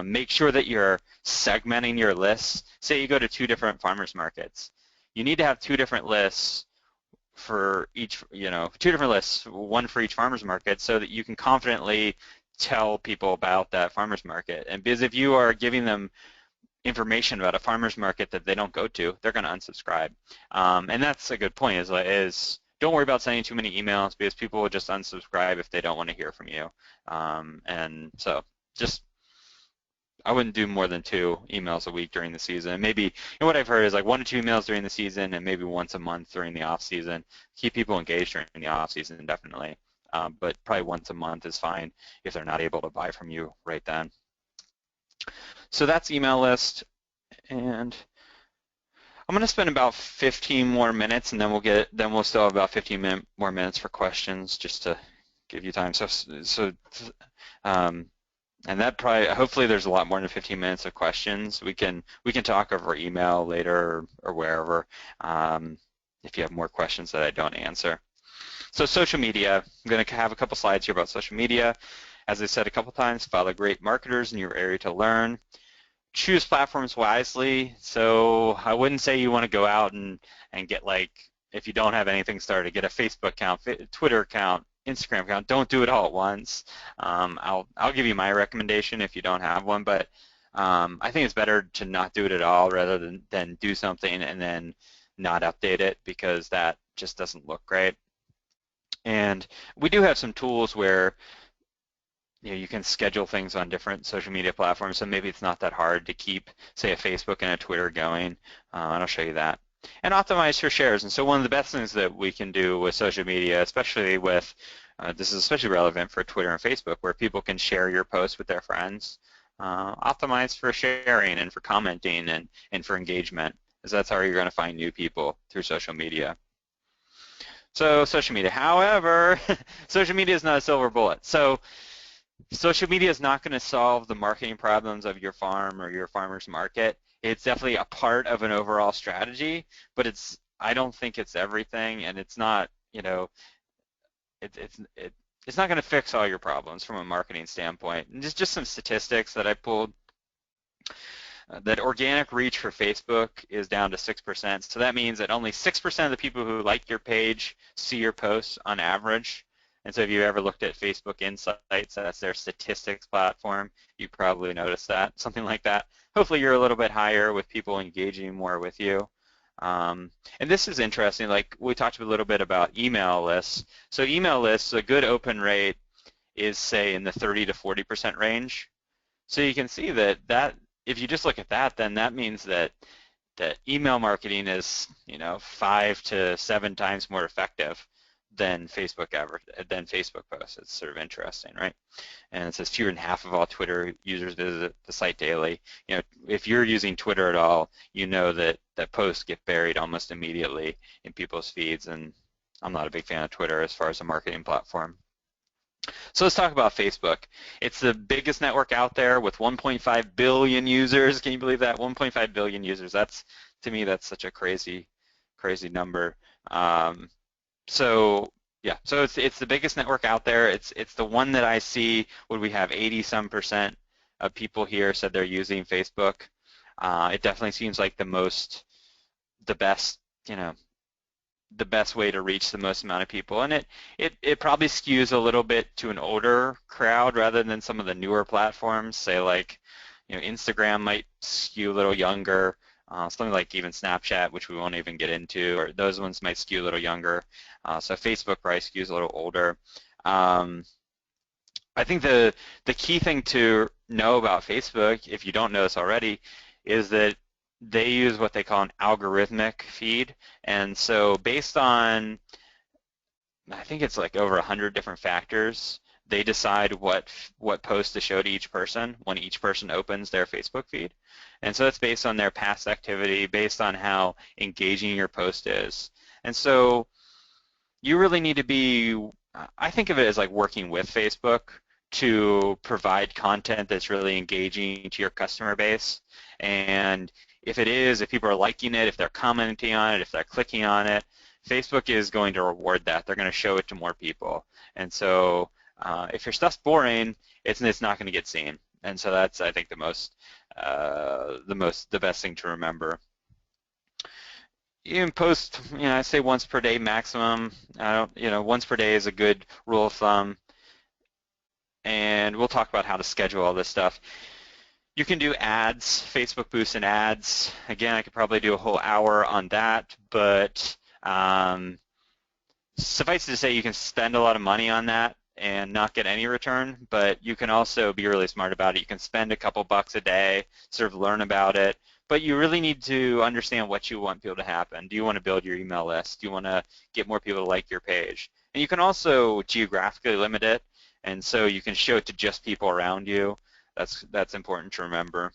Make sure that you're segmenting your lists. Say you go to 2 different farmers markets. You need to have 2 different lists for each, 2 different lists, one for each farmers market, so that you can confidently tell people about that farmers market. And because if you are giving them information about a farmers market that they don't go to, they're going to unsubscribe. And that's a good point. Is don't worry about sending too many emails, because people will just unsubscribe if they don't want to hear from you. And so just I wouldn't do more than 2 emails a week during the season. Maybe, what I've heard is like 1 to 2 emails during the season, and maybe once a month during the off season. Keep people engaged during the off season, definitely. But probably once a month is fine if they're not able to buy from you right then. So that's email list, and I'm going to spend about 15 more minutes, and then we'll still have about 15 more minutes for questions, just to give you time. Um, And that probably, hopefully there's a lot more than 15 minutes of questions. We can talk over email later, or wherever, if you have more questions that I don't answer. So social media, I'm going to have a couple slides here about social media. As I said a couple times, follow great marketers in your area to learn. Choose platforms wisely. So I wouldn't say you want to go out and get, like, if you don't have anything started, get a Facebook account, Twitter account, Instagram account. Don't do it all at once. I'll give you my recommendation if you don't have one, but I think it's better to not do it at all rather than do something and then not update it, because that just doesn't look great. And we do have some tools where you can schedule things on different social media platforms, so maybe it's not that hard to keep, say, a Facebook and a Twitter going, and I'll show you that. And optimize for shares. And so one of the best things that we can do with social media, especially with, this is especially relevant for Twitter and Facebook, where people can share your posts with their friends. Optimize for sharing and for commenting and for engagement, because that's how you're going to find new people, through social media. So social media. However, social media is not a silver bullet. So social media is not going to solve the marketing problems of your farm or your farmer's market. It's definitely a part of an overall strategy, but I don't think it's everything, and it's not, it, it's it, it's not going to fix all your problems from a marketing standpoint. And just some statistics that I pulled. That organic reach for Facebook is down to 6%. So that means that only 6% of the people who like your page see your posts on average. And so if you ever looked at Facebook Insights, that's their statistics platform, you probably noticed that, something like that. Hopefully you're a little bit higher with people engaging more with you. And this is interesting, like we talked a little bit about email lists. So email lists, a good open rate is say in the 30 to 40% range. So you can see that if you just look at that, then that means that email marketing is, 5 to 7 times more effective than Facebook posts. It's sort of interesting, right? And it says fewer than half of all Twitter users visit the site daily. If you're using Twitter at all, you know that posts get buried almost immediately in people's feeds, and I'm not a big fan of Twitter as far as a marketing platform. So let's talk about Facebook. It's the biggest network out there with 1.5 billion users. Can you believe that? 1.5 billion users. To me, that's such a crazy, crazy number. So yeah, so it's the biggest network out there. It's the one that I see when we have 80-some% of people here said they're using Facebook. It definitely seems like the best, you know, the best way to reach the most amount of people, and it probably skews a little bit to an older crowd rather than some of the newer platforms. Say like, Instagram might skew a little younger. Something like even Snapchat, which we won't even get into, or those ones might skew a little younger. So Facebook probably skews a little older. I think the key thing to know about Facebook, if you don't know this already, is that they use what they call an algorithmic feed. And so based on, I think it's like over 100 different factors, they decide what post to show to each person when each person opens their Facebook feed. And so it's based on their past activity, based on how engaging your post is. And so you really need to be, I think of it as like working with Facebook to provide content that's really engaging to your customer base. And if people are liking it, if they're commenting on it, if they're clicking on it, Facebook is going to reward that. They're going to show it to more people. And so if your stuff's boring, it's not going to get seen. And so that's, I think, the best thing to remember. You can post, I say once per day maximum. Once per day is a good rule of thumb. And we'll talk about how to schedule all this stuff. You can do ads, Facebook boosts and ads. Again, I could probably do a whole hour on that, but suffice it to say, you can spend a lot of money on that and not get any return, but you can also be really smart about it. You can spend a couple bucks a day, sort of learn about it, but you really need to understand what you want people to happen. Do you want to build your email list? Do you want to get more people to like your page? And you can also geographically limit it, and so you can show it to just people around you. That's important to remember.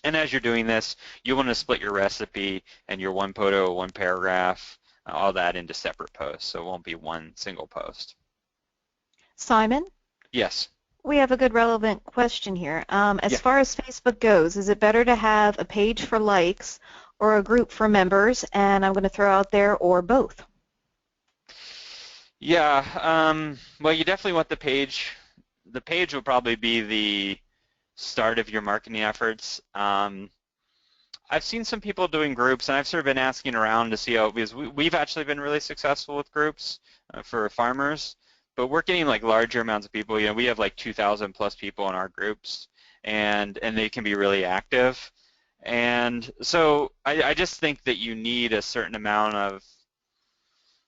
And as you're doing this, you want to split your recipe and your one photo, one paragraph, all that into separate posts, so it won't be one single post. Simon, Yes. we have a good relevant question here. As Yeah. far as Facebook goes, is it better to have a page for likes or a group for members? And I'm going to throw out there, or both. Yeah. Well, you definitely want the page. The page will probably be the start of your marketing efforts. I've seen some people doing groups, and I've sort of been asking around to see how, because we've actually been really successful with groups for farmers, but we're getting like larger amounts of people. We have like 2,000 plus people in our groups, and they can be really active. And so I just think that you need a certain amount of,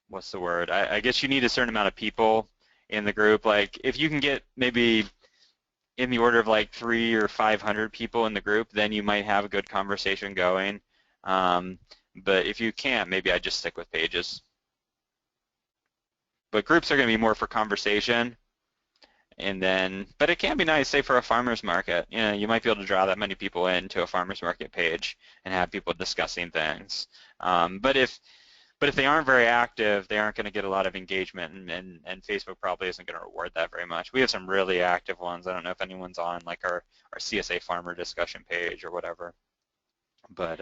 what's the word? I guess you need a certain amount of people in the group. Like if you can get maybe in the order of like 300 or 500 people in the group, then you might have a good conversation going. But if you can't, maybe I just stick with pages. But groups are going to be more for conversation. But it can be nice, say for a farmer's market. You might be able to draw that many people into a farmer's market page and have people discussing things. But if they aren't very active, they aren't going to get a lot of engagement, and Facebook probably isn't going to reward that very much. We have some really active ones. I don't know if anyone's on like our CSA farmer discussion page or whatever. But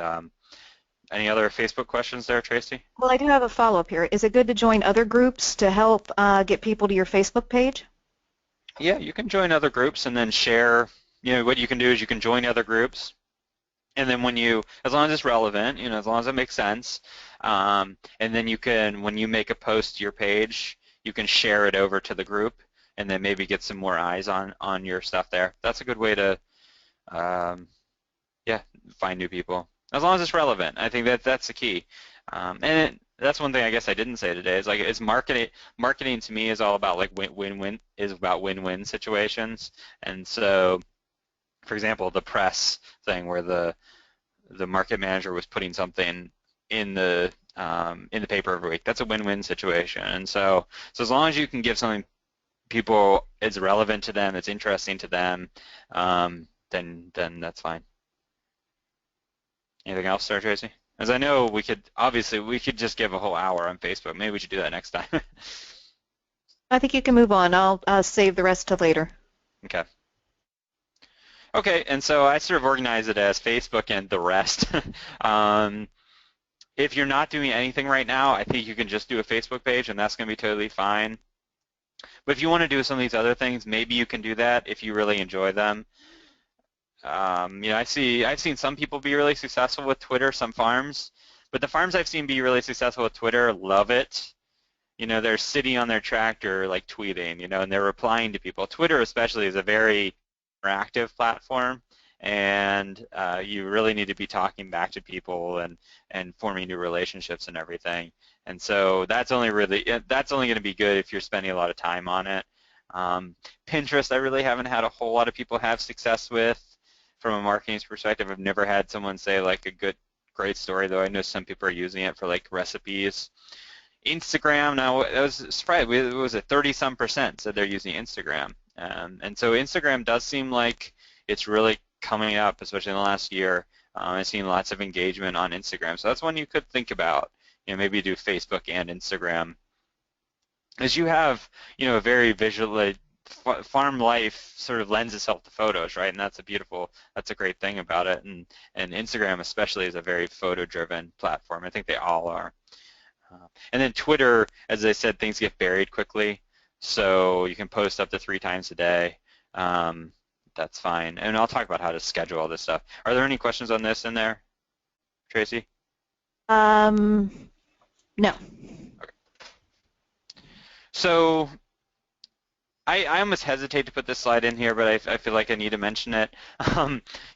any other Facebook questions there, Tracy? Well, I do have a follow-up here. Is it good to join other groups to help get people to your Facebook page? Yeah, you can join other groups and then share. What you can do is you can join other groups, and then as long as it's relevant, as long as it makes sense, and then when you make a post to your page, you can share it over to the group, and then maybe get some more eyes on your stuff there. That's a good way to, yeah, find new people. As long as it's relevant, I think that's the key. That's one thing I guess I didn't say today. Is like it's marketing. Marketing to me is all about like win-win is about win-win situations. And so, for example, the press thing where the market manager was putting something in the paper every week. That's a win-win situation. And so as long as you can give something people it's relevant to them, it's interesting to them, then that's fine. Anything else, Sarah Tracy? As I know, we could just give a whole hour on Facebook. Maybe we should do that next time. I think you can move on. I'll save the rest to later. Okay. Okay, and so I sort of organize it as Facebook and the rest. um, if you're not doing anything right now, I think you can just do a Facebook page, and that's going to be totally fine. But if you want to do some of these other things, maybe you can do that if you really enjoy them. I've seen some people be really successful with Twitter, some farms, but the farms I've seen be really successful with Twitter love it. They're sitting on their tractor like tweeting, and they're replying to people. Twitter especially is a very interactive platform, and you really need to be talking back to people and forming new relationships and everything. And so that's only going to be good if you're spending a lot of time on it. Pinterest, I really haven't had a whole lot of people have success with from a marketing perspective. I've never had someone say like great story, though I know some people are using it for like recipes. Instagram, now I was surprised, it was at 30-some% said they're using Instagram. And so Instagram does seem like it's really coming up, especially in the last year. I've seen lots of engagement on Instagram. So that's one you could think about. Maybe do Facebook and Instagram. As you have, a very visual, farm life sort of lends itself to photos, right? And that's a great thing about it. And Instagram especially is a very photo-driven platform. I think they all are. And then Twitter, as I said, things get buried quickly, so you can post up to 3 times a day. That's fine. And I'll talk about how to schedule all this stuff. Are there any questions on this in there, Tracy? No. Okay. So I almost hesitate to put this slide in here, but I feel like I need to mention it.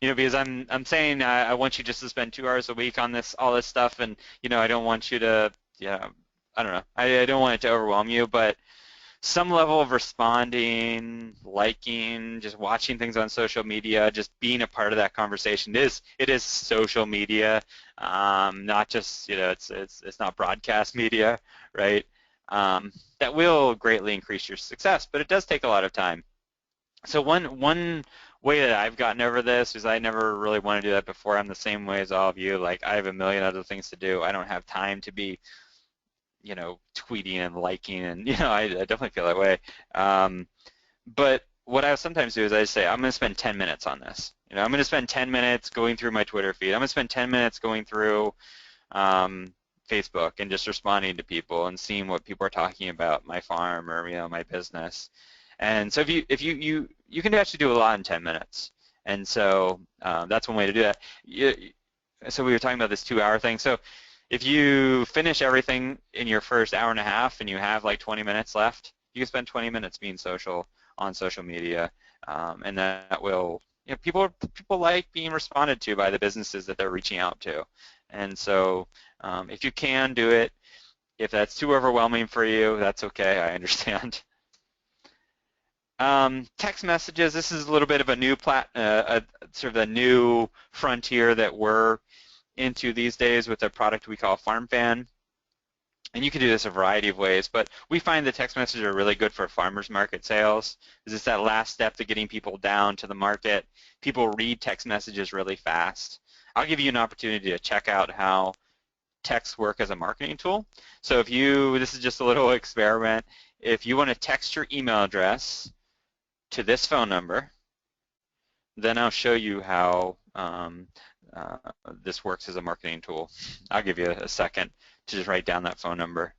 Because I'm saying I want you just to spend 2 hours a week on all this stuff, and I don't want you to, I don't know, I don't want it to overwhelm you, but some level of responding, liking, just watching things on social media, just being a part of that conversation it is social media, not just it's not broadcast media, right? That will greatly increase your success, but it does take a lot of time. So one way that I've gotten over this is I never really want to do that before. I'm the same way as all of you. Like, I have a million other things to do. I don't have time to be tweeting and liking, and I definitely feel that way. But what I sometimes do is I just say, I'm going to spend 10 minutes on this. I'm going to spend 10 minutes going through my Twitter feed. I'm going to spend 10 minutes going through Facebook and just responding to people and seeing what people are talking about my farm or my business. And so if you can actually do a lot in 10 minutes. And so that's one way to do that. So we were talking about this 2-hour thing. So if you finish everything in your first hour and a half and you have like 20 minutes left, you can spend 20 minutes being on social media, and that will, people like being responded to by the businesses that they're reaching out to. And so if you can do it, if that's too overwhelming for you, that's okay, I understand. Text messages, this is a little bit of a new sort of a new frontier that we're into these days with a product we call FarmFan. And you can do this a variety of ways, but we find that text messages are really good for farmers market sales. It's that last step to getting people down to the market. People read text messages really fast. I'll give you an opportunity to check out how texts work as a marketing tool. So this is just a little experiment. If you want to text your email address to this phone number, then I'll show you how this works as a marketing tool. I'll give you a second to just write down that phone number.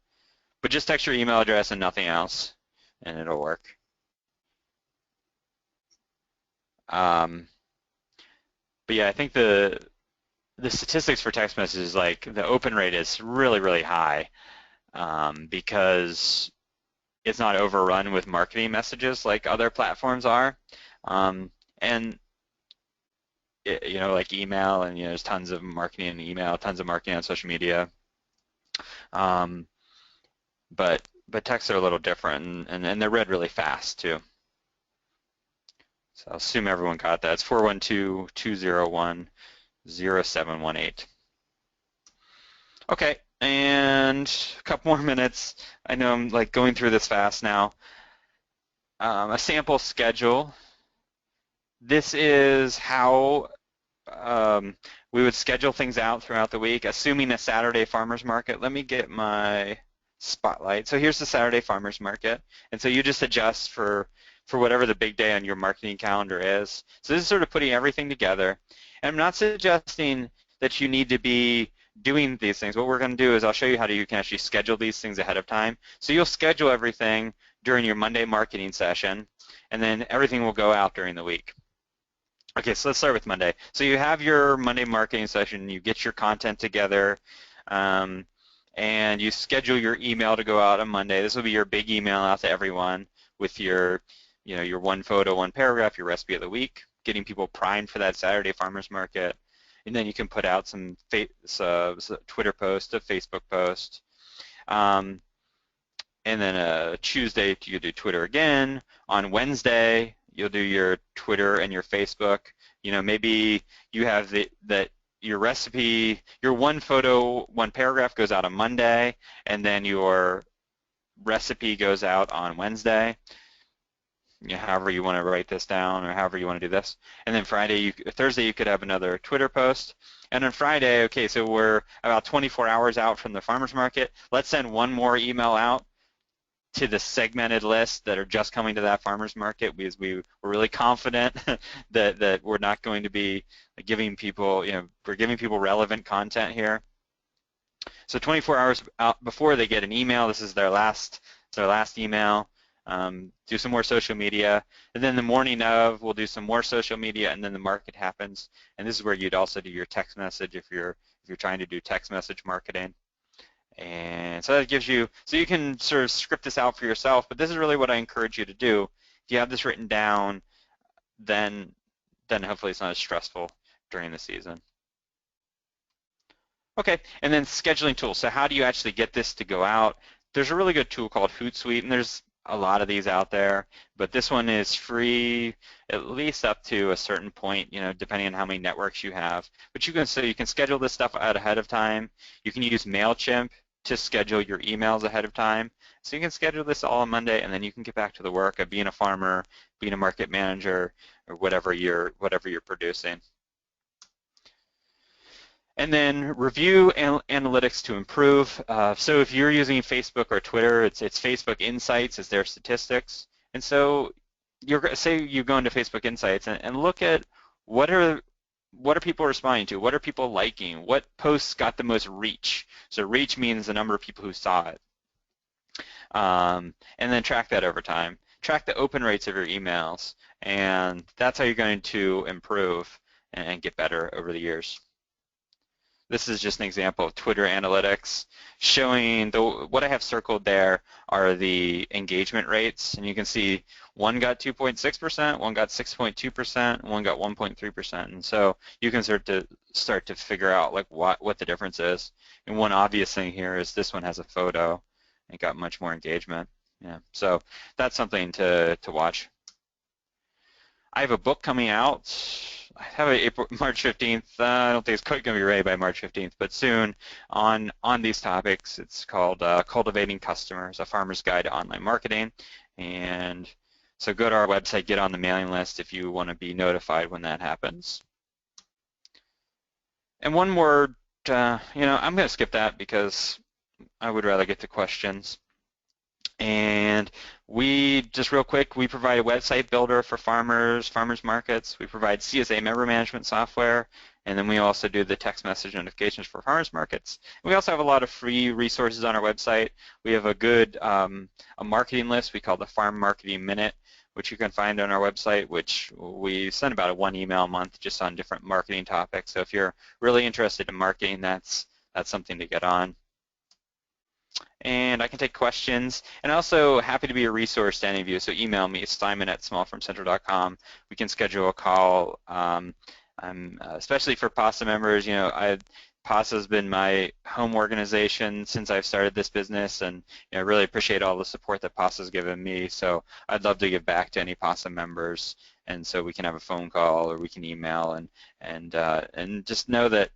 But just text your email address and nothing else, and it'll work. But yeah, I think the statistics for text messages, like the open rate is really, really high because it's not overrun with marketing messages like other platforms are. And like email, and there's tons of marketing in email, tons of marketing on social media. Um, but texts are a little different, and they're read really fast too. So I'll assume everyone got that. It's 412-201-0718. Okay, and a couple more minutes. I know I'm like going through this fast now. A sample schedule. This is how we would schedule things out throughout the week, assuming a Saturday farmers market. Let me get my spotlight. So here's the Saturday farmers market, and so you just adjust for whatever the big day on your marketing calendar is. So this is sort of putting everything together. And I'm not suggesting that you need to be doing these things. What we're going to do is I'll show you how you can actually schedule these things ahead of time. So you'll schedule everything during your Monday marketing session, and then everything will go out during the week. Okay, so let's start with Monday. So you have your Monday marketing session, you get your content together, and you schedule your email to go out on Monday. This will be your big email out to everyone with your one photo, one paragraph, your recipe of the week, getting people primed for that Saturday farmers market. And then you can put out some Twitter post, a Facebook post. And then Tuesday, you do Twitter again. On Wednesday, you'll do your Twitter and your Facebook. Maybe you have your recipe, your one photo, one paragraph goes out on Monday, and then your recipe goes out on Wednesday. However you want to write this down, or however you want to do this. And then Thursday, you could have another Twitter post. And on Friday, okay, so we're about 24 hours out from the farmers market. Let's send one more email out to the segmented list that are just coming to that farmers market, because we're really confident that we're not going to be giving people, we're giving people relevant content here. So 24 hours out before they get an email, this is their last email. Do some more social media, and then the morning of, we'll do some more social media, and then the market happens. And this is where you'd also do your text message if you're trying to do text message marketing. And so that gives you, so you can sort of script this out for yourself, but this is really what I encourage you to do. If you have this written down, then hopefully it's not as stressful during the season. Okay, and then scheduling tools. So how do you actually get this to go out? There's a really good tool called Hootsuite, and there's a lot of these out there, but this one is free at least up to a certain point, depending on how many networks you have. But you can schedule this stuff out ahead of time. You can use MailChimp to schedule your emails ahead of time. So you can schedule this all on Monday, and then you can get back to the work of being a farmer, being a market manager, or whatever you're producing. And then review analytics to improve. So if you're using Facebook or Twitter, it's Facebook Insights is their statistics. And so say you go into Facebook Insights and look at what are people responding to? What are people liking? What posts got the most reach? So reach means the number of people who saw it. And then track that over time. Track the open rates of your emails, and that's how you're going to improve and get better over the years. This is just an example of Twitter analytics showing what I have circled there are the engagement rates, and you can see one got 2.6%, one got 6.2%, one got 1.3%, and so you can start to figure out like what the difference is. And one obvious thing here is this one has a photo and got much more engagement. Yeah, so that's something to watch. I have a book coming out. I have it March 15th. I don't think it's quite going to be ready by March 15th, but soon on these topics. It's called Cultivating Customers, a Farmer's Guide to Online Marketing. And so go to our website, get on the mailing list if you want to be notified when that happens. And one more, I'm going to skip that because I would rather get to questions. And just real quick, we provide a website builder for farmers markets. We provide CSA member management software, and then we also do the text message notifications for farmers markets. And we also have a lot of free resources on our website. We have a good a marketing list we call the Farm Marketing Minute, which you can find on our website, which we send about one email a month just on different marketing topics. So if you're really interested in marketing, that's something to get on. And I can take questions, and also happy to be a resource to any of you. So email me, Simon@smallfarmcentral.com. We can schedule a call I'm especially for Pasa members, Pasa's been my home organization since I've started this business, and I really appreciate all the support that Pasa's given me. So I'd love to give back to any Pasa members, and so we can have a phone call or we can email, and just know that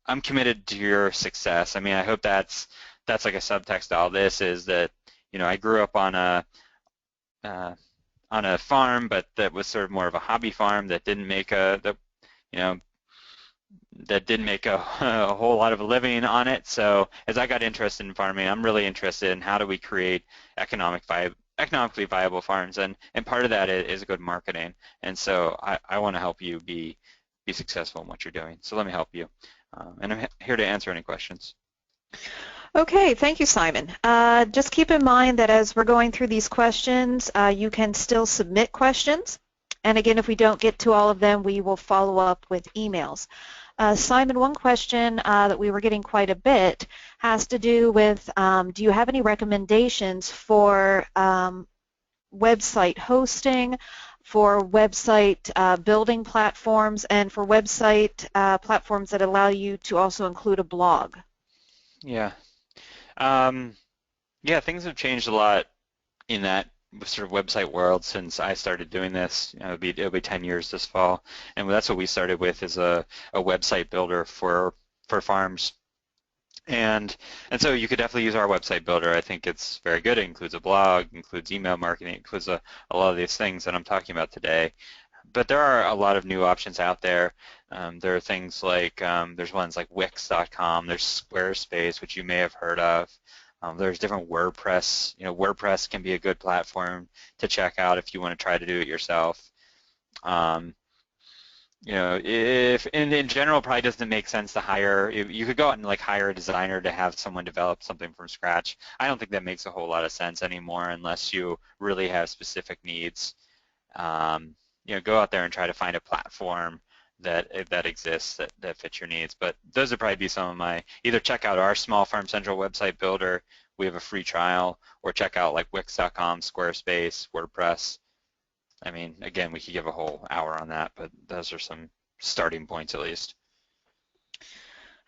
I'm committed to your success. I mean, I hope that's like a subtext to all this is that I grew up uh, on a farm, but that was sort of more of a hobby farm that didn't make you know that didn't make a whole lot of a living on it. So as I got interested in farming, I'm really interested in how do we create economically viable farms, and part of that is good marketing. And so I want to help you be successful in what you're doing. So let me help you, and I'm here to answer any questions. Okay, thank you, Simon. Just keep in mind that as we're going through these questions, you can still submit questions. And again, if we don't get to all of them, we will follow up with emails. Simon, one question that we were getting quite a bit has to do with, do you have any recommendations for website hosting, for website building platforms, and for website platforms that allow you to also include a blog? Yeah. Um, yeah, things have changed a lot in that sort of website world since I started doing this. It'll be 10 years this fall, and that's what we started with is a website builder for farms. And so you could definitely use our website builder. I think it's very good. It includes a blog, includes email marketing, includes a lot of these things that I'm talking about today. But there are a lot of new options out there. There are things like there's ones like Wix.com, there's Squarespace, which you may have heard of. There's different WordPress. WordPress can be a good platform to check out if you want to try to do it yourself. Um, if in general, it probably doesn't make sense to hire. You could go out and like hire a designer to have someone develop something from scratch. I don't think that makes a whole lot of sense anymore unless you really have specific needs. Go out there and try to find a platform that exists that fits your needs. But those would probably be some of my, either check out our Small Farm Central website builder, we have a free trial, or check out like Wix.com, Squarespace, WordPress. I mean, again, we could give a whole hour on that, but those are some starting points at least.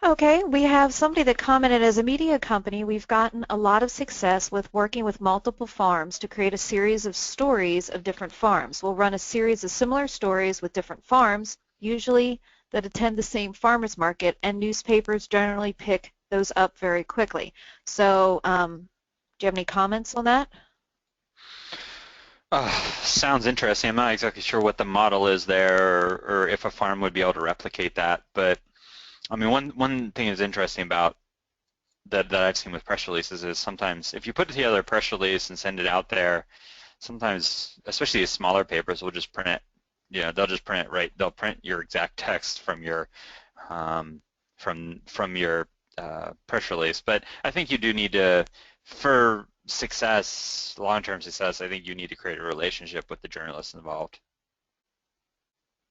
Okay, we have somebody that commented, as a media company, we've gotten a lot of success with working with multiple farms to create a series of stories of different farms. We'll run a series of similar stories with different farms, usually that attend the same farmers market, and newspapers generally pick those up very quickly. So, do you have any comments on that? Sounds interesting. I'm not exactly sure what the model is there or if a farm would be able to replicate that, but I mean, one thing that's interesting about that I've seen with press releases is sometimes if you put together a press release and send it out there, sometimes, especially the smaller papers, will just print it. They'll just print it right. They'll print your exact text from your from your press release. But I think you do need to, for success, long-term success, I think you need to create a relationship with the journalists involved.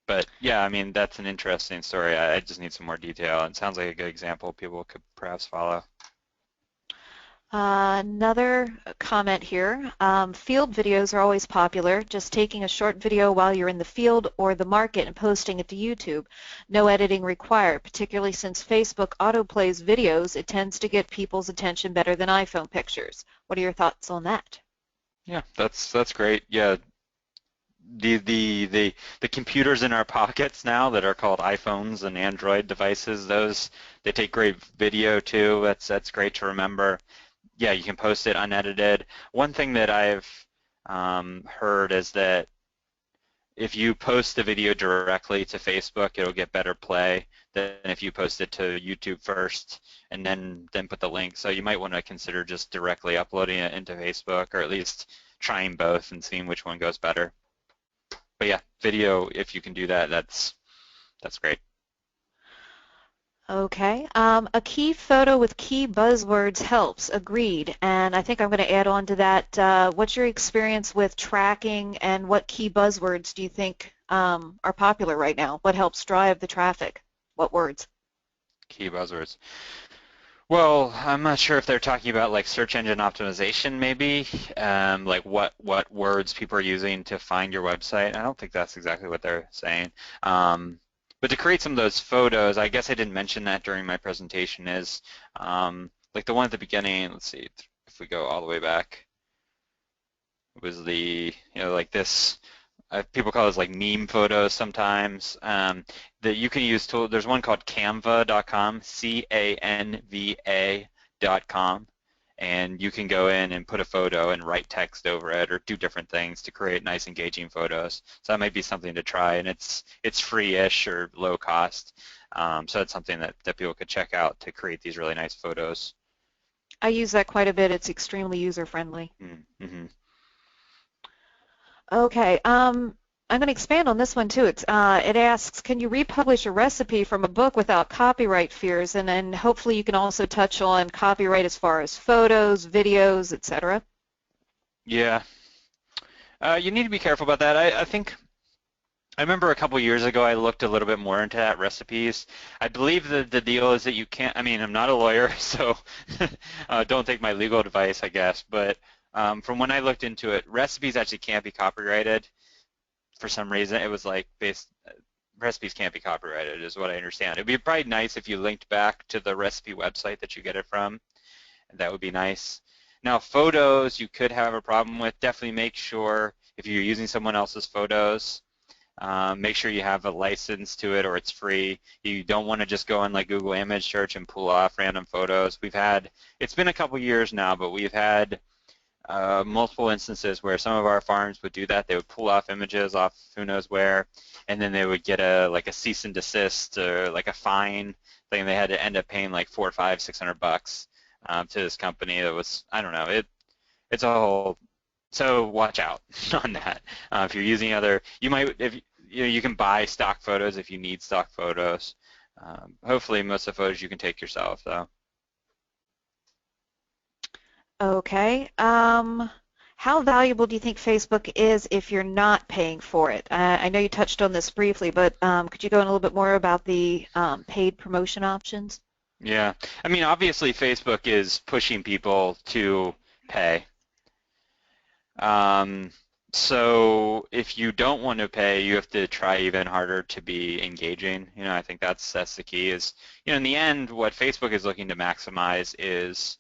But yeah, I mean, that's an interesting story. I just need some more detail. It sounds like a good example people could perhaps follow. Another comment here. Field videos are always popular. Just taking a short video while you're in the field or the market and posting it to YouTube. No editing required, particularly since Facebook autoplays videos. It tends to get people's attention better than iPhone pictures. What are your thoughts on that? Yeah, that's great. Yeah, the computers in our pockets now that are called iPhones and Android devices, they take great video too. That's great to remember. Yeah, you can post it unedited. One thing that I've heard is that if you post the video directly to Facebook, it'll get better play than if you post it to YouTube first and then put the link. So you might want to consider just directly uploading it into Facebook, or at least trying both and seeing which one goes better. But yeah, video, if you can do that, that's great. Okay. A key photo with key buzzwords helps. Agreed. And I think I'm going to add on to that. What's your experience with tracking, and what key buzzwords do you think are popular right now? What helps drive the traffic? What words? Key buzzwords. Well, I'm not sure if they're talking about like search engine optimization, maybe, like what words people are using to find your website. I don't think that's exactly what they're saying. Um, but to create some of those photos, I guess I didn't mention that during my presentation, is like the one at the beginning. Let's see if we go all the way back. It was the, like this. People call those like meme photos sometimes. That you can use tool. There's one called Canva.com, Canva.com, and you can go in and put a photo and write text over it or do different things to create nice engaging photos. So that might be something to try, and it's free-ish or low cost. So that's something that people could check out to create these really nice photos. I use that quite a bit. It's extremely user-friendly. Mm-hmm. Okay, I'm going to expand on this one too. It asks, can you republish a recipe from a book without copyright fears? And then hopefully you can also touch on copyright as far as photos, videos, etc. Yeah, you need to be careful about that. I think I remember a couple years ago I looked a little bit more into that recipes. I believe the deal is that you can't, I mean, I'm not a lawyer, so don't take my legal advice, I guess, but from when I looked into it, recipes actually can't be copyrighted for some reason. It was like recipes can't be copyrighted is what I understand. It'd be probably nice if you linked back to the recipe website that you get it from. That would be nice. Now, photos you could have a problem with. Definitely make sure if you're using someone else's photos, make sure you have a license to it or it's free. You don't want to just go on like Google image search and pull off random photos. It's been a couple years now, but we've had multiple instances where some of our farms would do that. They would pull off images off who knows where, and then they would get like a cease and desist or like a fine thing. They had to end up paying like 400, 500, $600 to this company. That was, I don't know. It's a whole. So watch out on that. If you're using you might, if you can buy stock photos if you need stock photos. Hopefully, most of the photos you can take yourself, though. Okay. How valuable do you think Facebook is if you're not paying for it? I know you touched on this briefly, but could you go in a little bit more about the paid promotion options? Yeah, I mean, obviously, Facebook is pushing people to pay. Um, so if you don't want to pay, you have to try even harder to be engaging. I think that's the key. Is in the end, what Facebook is looking to maximize is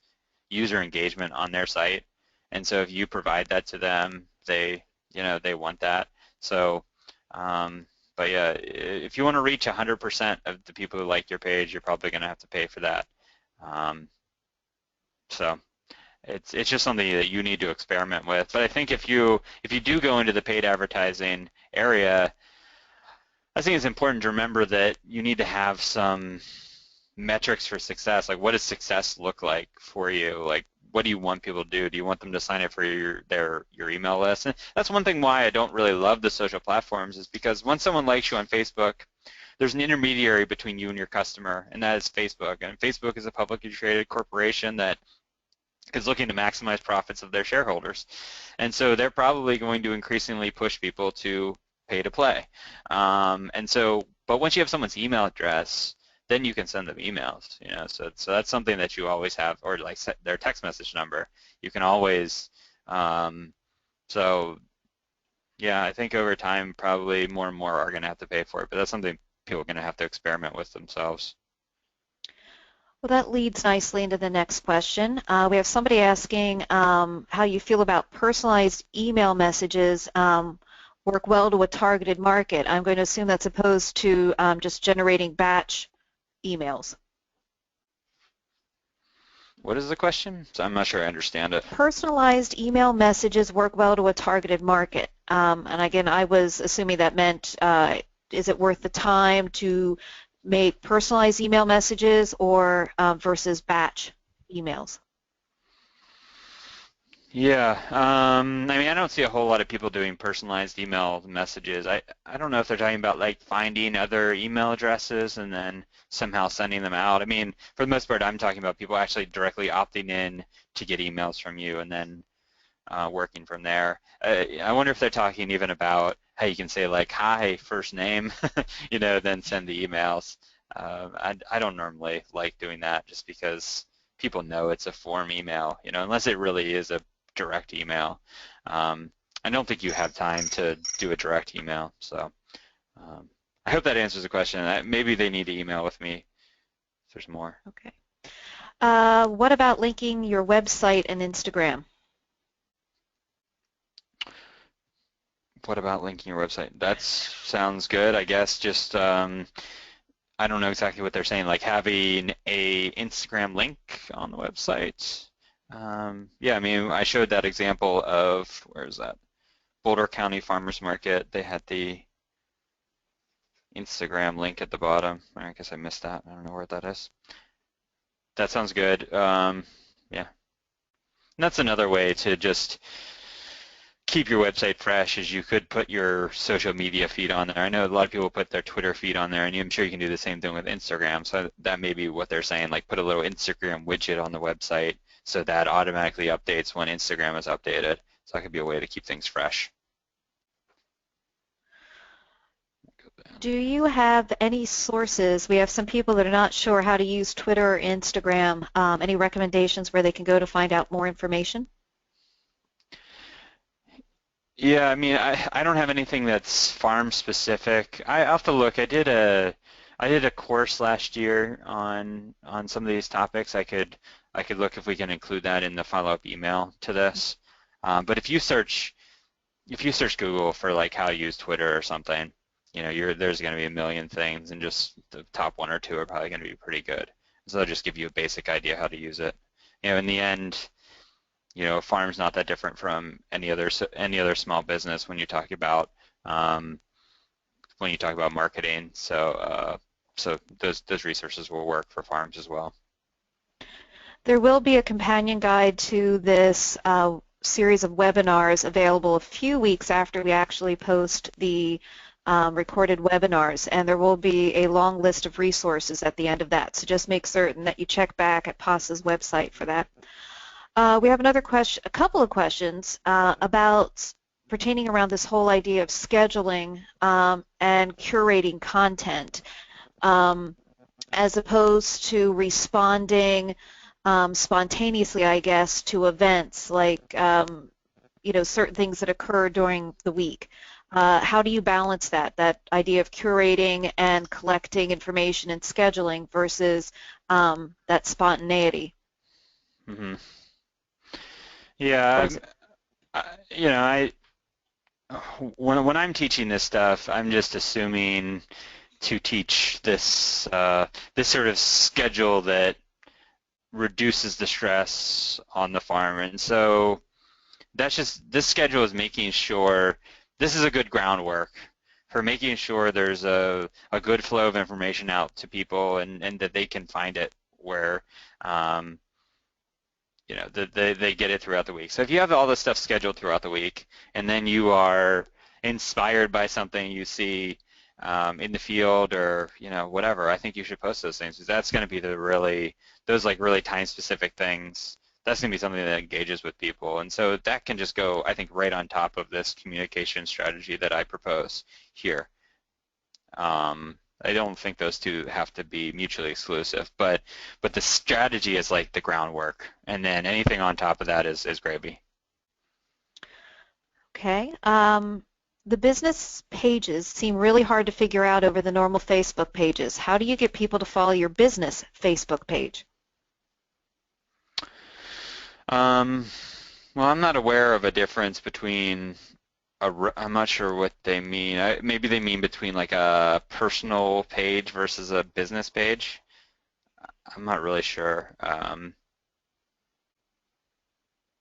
user engagement on their site, and so if you provide that to them, they want that. So, but yeah, if you want to reach 100% of the people who like your page, you're probably going to have to pay for that. Um, so. It's just something that you need to experiment with. But I think if you do go into the paid advertising area, I think it's important to remember that you need to have some metrics for success. Like, what does success look like for you? Like, what do you want people to do? Do you want them to sign up for your email list? And that's one thing why I don't really love the social platforms, is because once someone likes you on Facebook, there's an intermediary between you and your customer, and that is Facebook. And Facebook is a publicly traded corporation that is looking to maximize profits of their shareholders. And so they're probably going to increasingly push people to pay to play. But once you have someone's email address, then you can send them emails, so that's something that you always have, or like set their text message number. You can always, so yeah, I think over time probably more and more are going to have to pay for it, but that's something people are going to have to experiment with themselves. Well, that leads nicely into the next question. We have somebody asking how you feel about personalized email messages work well to a targeted market. I'm going to assume that's opposed to just generating batch emails. What is the question? So I'm not sure I understand it. Personalized email messages work well to a targeted market. And again, I was assuming that meant is it worth the time to make personalized email messages or versus batch emails? Yeah, I mean, I don't see a whole lot of people doing personalized email messages. I don't know if they're talking about like finding other email addresses and then somehow sending them out. I mean, for the most part, I'm talking about people actually directly opting in to get emails from you and then working from there. I wonder if they're talking even about how you can say like, hi, first name, then send the emails. I don't normally like doing that just because people know it's a form email, unless it really is a direct email. I don't think you have time to do a direct email, so I hope that answers the question. Maybe they need to email with me if there's more. Okay. What about linking your website and Instagram? What about linking your website? That sounds good. I guess just I don't know exactly what they're saying, like having a Instagram link on the website. Yeah, I mean, I showed that example of, where is that? Boulder County Farmers Market. They had the Instagram link at the bottom. I guess I missed that. I don't know where that is. That sounds good. Yeah. And that's another way to just keep your website fresh, is you could put your social media feed on there. I know a lot of people put their Twitter feed on there, and I'm sure you can do the same thing with Instagram. So that may be what they're saying, like put a little Instagram widget on the website so that automatically updates when Instagram is updated. So that could be a way to keep things fresh. Do you have any sources? We have some people that are not sure how to use Twitter or Instagram. Any recommendations where they can go to find out more information? Yeah, I mean, I don't have anything that's farm specific. I'll have to look. I did a course last year on some of these topics. I could look if we can include that in the follow-up email to this. But if you search Google for like how to use Twitter or something, there's going to be a million things, and just the top one or two are probably going to be pretty good. So they'll just give you a basic idea how to use it. In the end, a farm's not that different from any other small business when you talk about marketing. So those resources will work for farms as well. There will be a companion guide to this series of webinars available a few weeks after we actually post the recorded webinars, and there will be a long list of resources at the end of that. So just make certain that you check back at Pasa's website for that. We have a couple of questions about pertaining around this whole idea of scheduling and curating content as opposed to responding spontaneously, I guess, to events like certain things that occur during the week. How do you balance that idea of curating and collecting information and scheduling versus that spontaneity? Mm-hmm. Yeah, when I'm teaching this stuff, I'm just assuming to teach this this sort of schedule that reduces the stress on the farm, and so this schedule is making sure this is a good groundwork for making sure there's a good flow of information out to people, and that they can find it where they get it throughout the week. So if you have all this stuff scheduled throughout the week, and then you are inspired by something you see in the field or whatever, I think you should post those things, because that's going to be those really time-specific things. That's going to be something that engages with people, and so that can just go, I think, right on top of this communication strategy that I propose here. I don't think those two have to be mutually exclusive, but the strategy is like the groundwork, and then anything on top of that is gravy. Okay. The business pages seem really hard to figure out over the normal Facebook pages. How do you get people to follow your business Facebook page? Well, I'm not aware of a difference between I'm not sure what they mean. Maybe they mean between like a personal page versus a business page. I'm not really sure.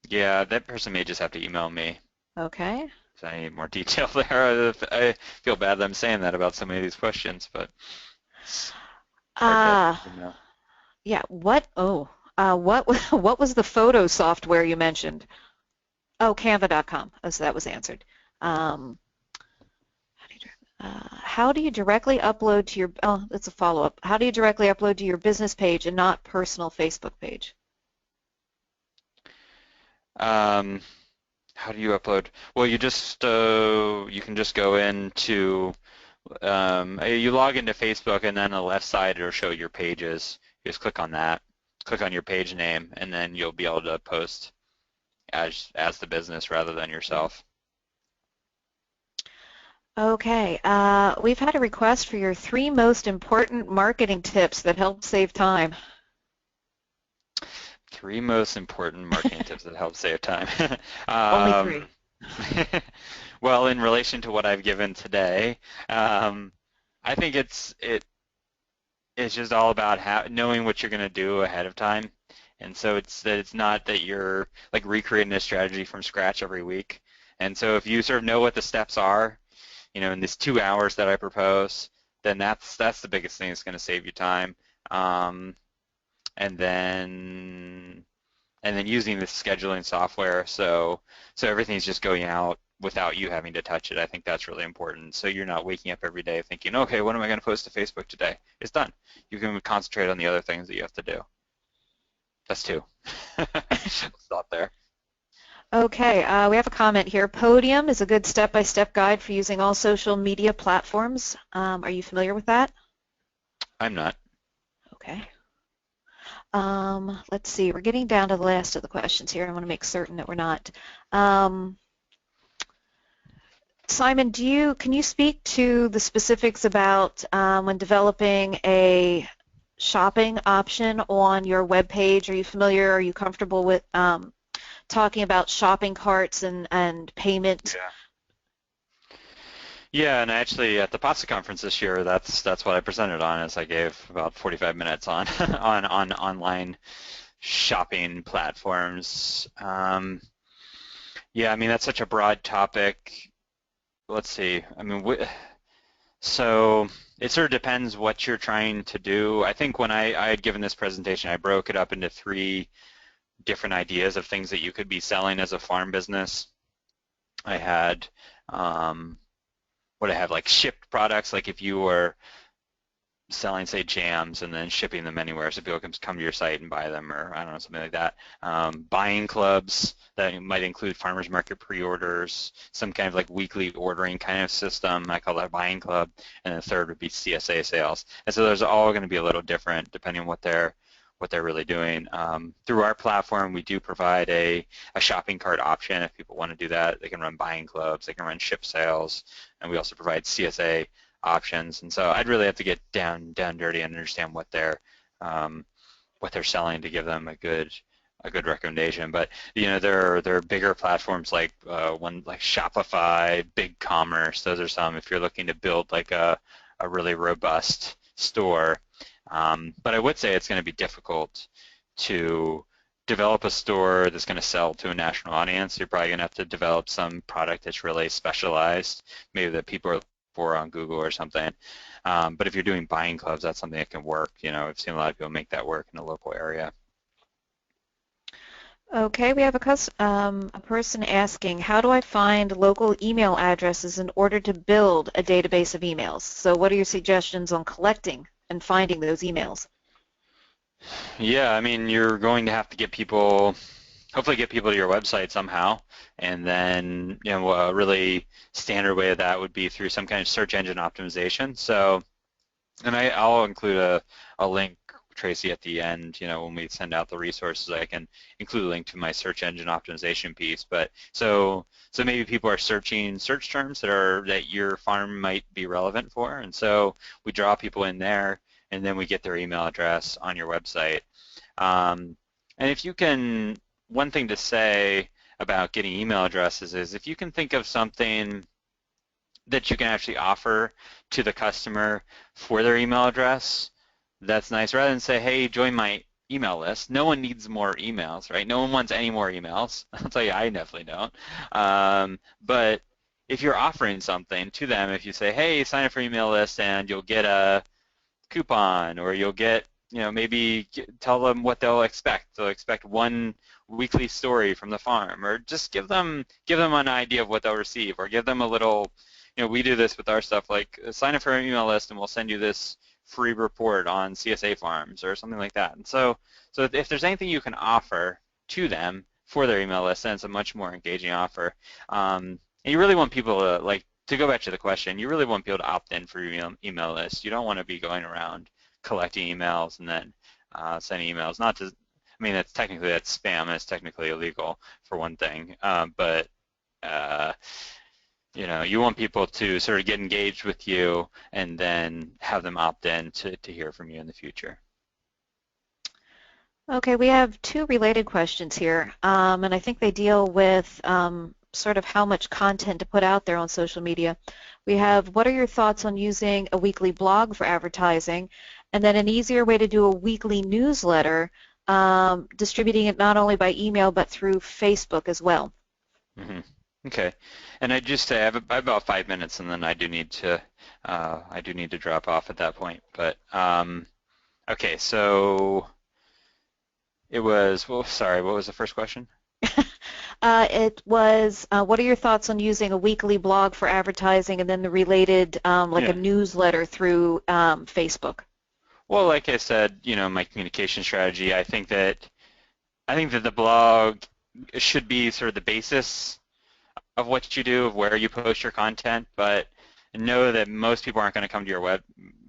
Yeah, that person may just have to email me. Okay. If I need more detail there. I feel bad that I'm saying that about so many of these questions, but it's hard to know. Yeah. What what was the photo software you mentioned? Oh, Canva.com. Oh, so that was answered. How do you directly upload to your, oh, that's a follow-up. How do you directly upload to your business page and not personal Facebook page? How do you upload? Well, you can just go into you log into Facebook, and then on the left side it'll show your pages. You just click on that, click on your page name, and then you'll be able to post as the business rather than yourself. Okay, we've had a request for your 3 most important marketing tips that help save time. 3 most important marketing tips that help save time. Only 3. um, well, in relation to what I've given today, I think it's just all about knowing what you're going to do ahead of time. And so it's not that you're like recreating a strategy from scratch every week. And so if you sort of know what the steps are, in these 2 hours that I propose, then that's the biggest thing that's going to save you time. Um, and then using the scheduling software, so everything's just going out without you having to touch it. I think that's really important. So you're not waking up every day thinking, okay, what am I going to post to Facebook today? It's done. You can concentrate on the other things that you have to do. That's 2. Stop there. Okay, we have a comment here. Podium is a good step-by-step guide for using all social media platforms. Are you familiar with that? I'm not. Okay. Let's see. We're getting down to the last of the questions here. I want to make certain that we're not. Simon, can you speak to the specifics about when developing a shopping option on your web page? Are you familiar? Are you comfortable with talking about shopping carts and payment? Yeah. Yeah, and actually at the Pasa conference this year, that's what I presented on. Is I gave about 45 minutes on on online shopping platforms. Yeah, I mean that's such a broad topic. Let's see. I mean, so it sort of depends what you're trying to do. I think when I had given this presentation, I broke it up into 3 different ideas of things that you could be selling as a farm business. I had what I have like shipped products, like if you were selling, say, jams and then shipping them anywhere so people can come to your site and buy them, or I don't know, something like that. Buying clubs that might include farmers market pre-orders, some kind of like weekly ordering kind of system. I call that a buying club. And the third would be CSA sales. And so those are all going to be a little different depending on what they're really doing. Through our platform, we do provide a shopping cart option. If people want to do that, they can run buying clubs, they can run ship sales, and we also provide CSA options. And so I'd really have to get down dirty and understand what they're selling to give them a good recommendation. But there are bigger platforms like one like Shopify, BigCommerce. Those are some if you're looking to build like a really robust store. But I would say it's going to be difficult to develop a store that's going to sell to a national audience. You're probably going to have to develop some product that's really specialized, maybe that people are for on Google or something. But if you're doing buying clubs, that's something that can work. I've seen a lot of people make that work in a local area. Okay, we have a person asking, how do I find local email addresses in order to build a database of emails? So what are your suggestions on collecting and finding those emails? Yeah, I mean, you're going to have to hopefully get people to your website somehow, and then a really standard way of that would be through some kind of search engine optimization. So, and I'll include a link, Tracy, at the end. When we send out the resources, I can include a link to my search engine optimization piece. But so maybe people are searching search terms that your farm might be relevant for, and so we draw people in there, and then we get their email address on your website. And if you can, one thing to say about getting email addresses is if you can think of something that you can actually offer to the customer for their email address, that's nice. Rather than say, hey, join my email list. No one needs more emails, right? No one wants any more emails. I'll tell you, I definitely don't. But if you're offering something to them, if you say, hey, sign up for email list and you'll get a coupon, or you'll get, maybe tell them what they'll expect. They'll expect one weekly story from the farm, or just give them an idea of what they'll receive, or give them a little, we do this with our stuff, like sign up for an email list and we'll send you this free report on CSA farms or something like that. And so if there's anything you can offer to them for their email list, then it's a much more engaging offer. And you really want people to go back to the question, you really want people to opt in for your email list. You don't want to be going around collecting emails and then send emails. Not to, I mean, that's spam, and it's technically illegal for one thing, but uh, you want people to sort of get engaged with you and then have them opt in to hear from you in the future. Okay, we have two related questions here, and I think they deal with sort of how much content to put out there on social media. We have, what are your thoughts on using a weekly blog for advertising, and then an easier way to do a weekly newsletter, distributing it not only by email but through Facebook as well. Hmm. Okay, and I just say I have about 5 minutes, and then I do need to drop off at that point. But okay, so it was, well, sorry, what was the first question? It was, what are your thoughts on using a weekly blog for advertising and then the related, like a Yeah. newsletter through Facebook? Well, like I said, my communication strategy, I think that the blog should be sort of the basis of what you do, of where you post your content, but know that most people aren't going to come to your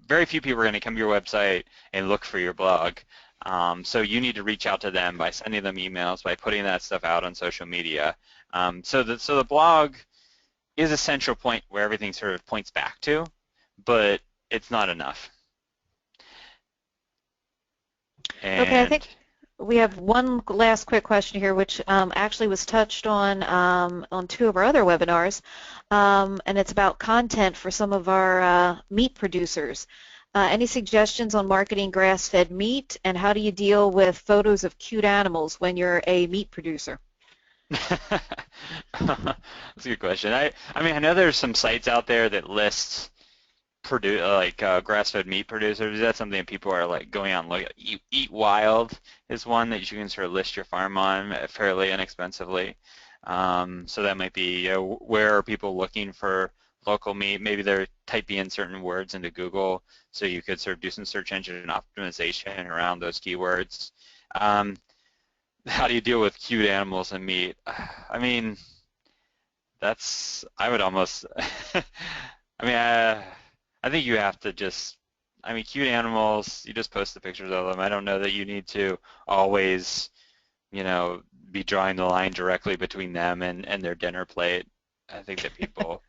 very few people are going to come to your website and look for your blog. So you need to reach out to them by sending them emails, by putting that stuff out on social media. So the blog is a central point where everything sort of points back to, but it's not enough. Okay, I And think we yeah. have one last quick question here, which actually was touched on two of our other webinars, and it's about content for some of our meat producers. Any suggestions on marketing grass-fed meat, and how do you deal with photos of cute animals when you're a meat producer? That's a good question. I mean, I know there's some sites out there that list grass-fed meat producers. That's something people are like going on. Like Eat Wild is one that you can sort of list your farm on fairly inexpensively. So that might be, where are people looking for local meat? Maybe they're typing in certain words into Google, so you could sort of do some search engine optimization around those keywords. Um, how do you deal with cute animals and meat? I mean, I would almost, I mean, I think you have to just, I mean, cute animals, you just post the pictures of them. I don't know that you need to always, you know, be drawing the line directly between them and their dinner plate. I think that people,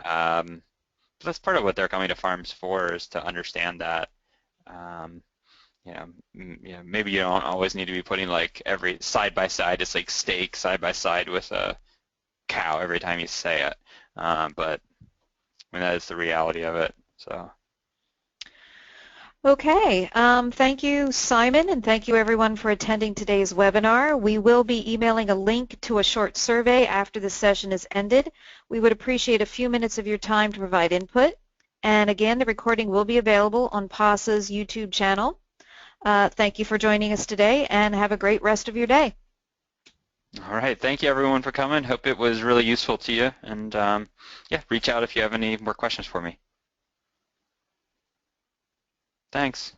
um, that's part of what they're coming to farms for, is to understand that. Um, maybe you don't always need to be putting like every side by side. It's like steak side by side with a cow every time you say it. But I mean, that is the reality of it. So, Okay, thank you, Simon, and thank you everyone for attending today's webinar. We will be emailing a link to a short survey after the session is ended. We would appreciate a few minutes of your time to provide input. And again, the recording will be available on Pasa's YouTube channel. Thank you for joining us today, and have a great rest of your day. all right. Thank you everyone for coming. Hope it was really useful to you. And yeah, reach out if you have any more questions for me. Thanks.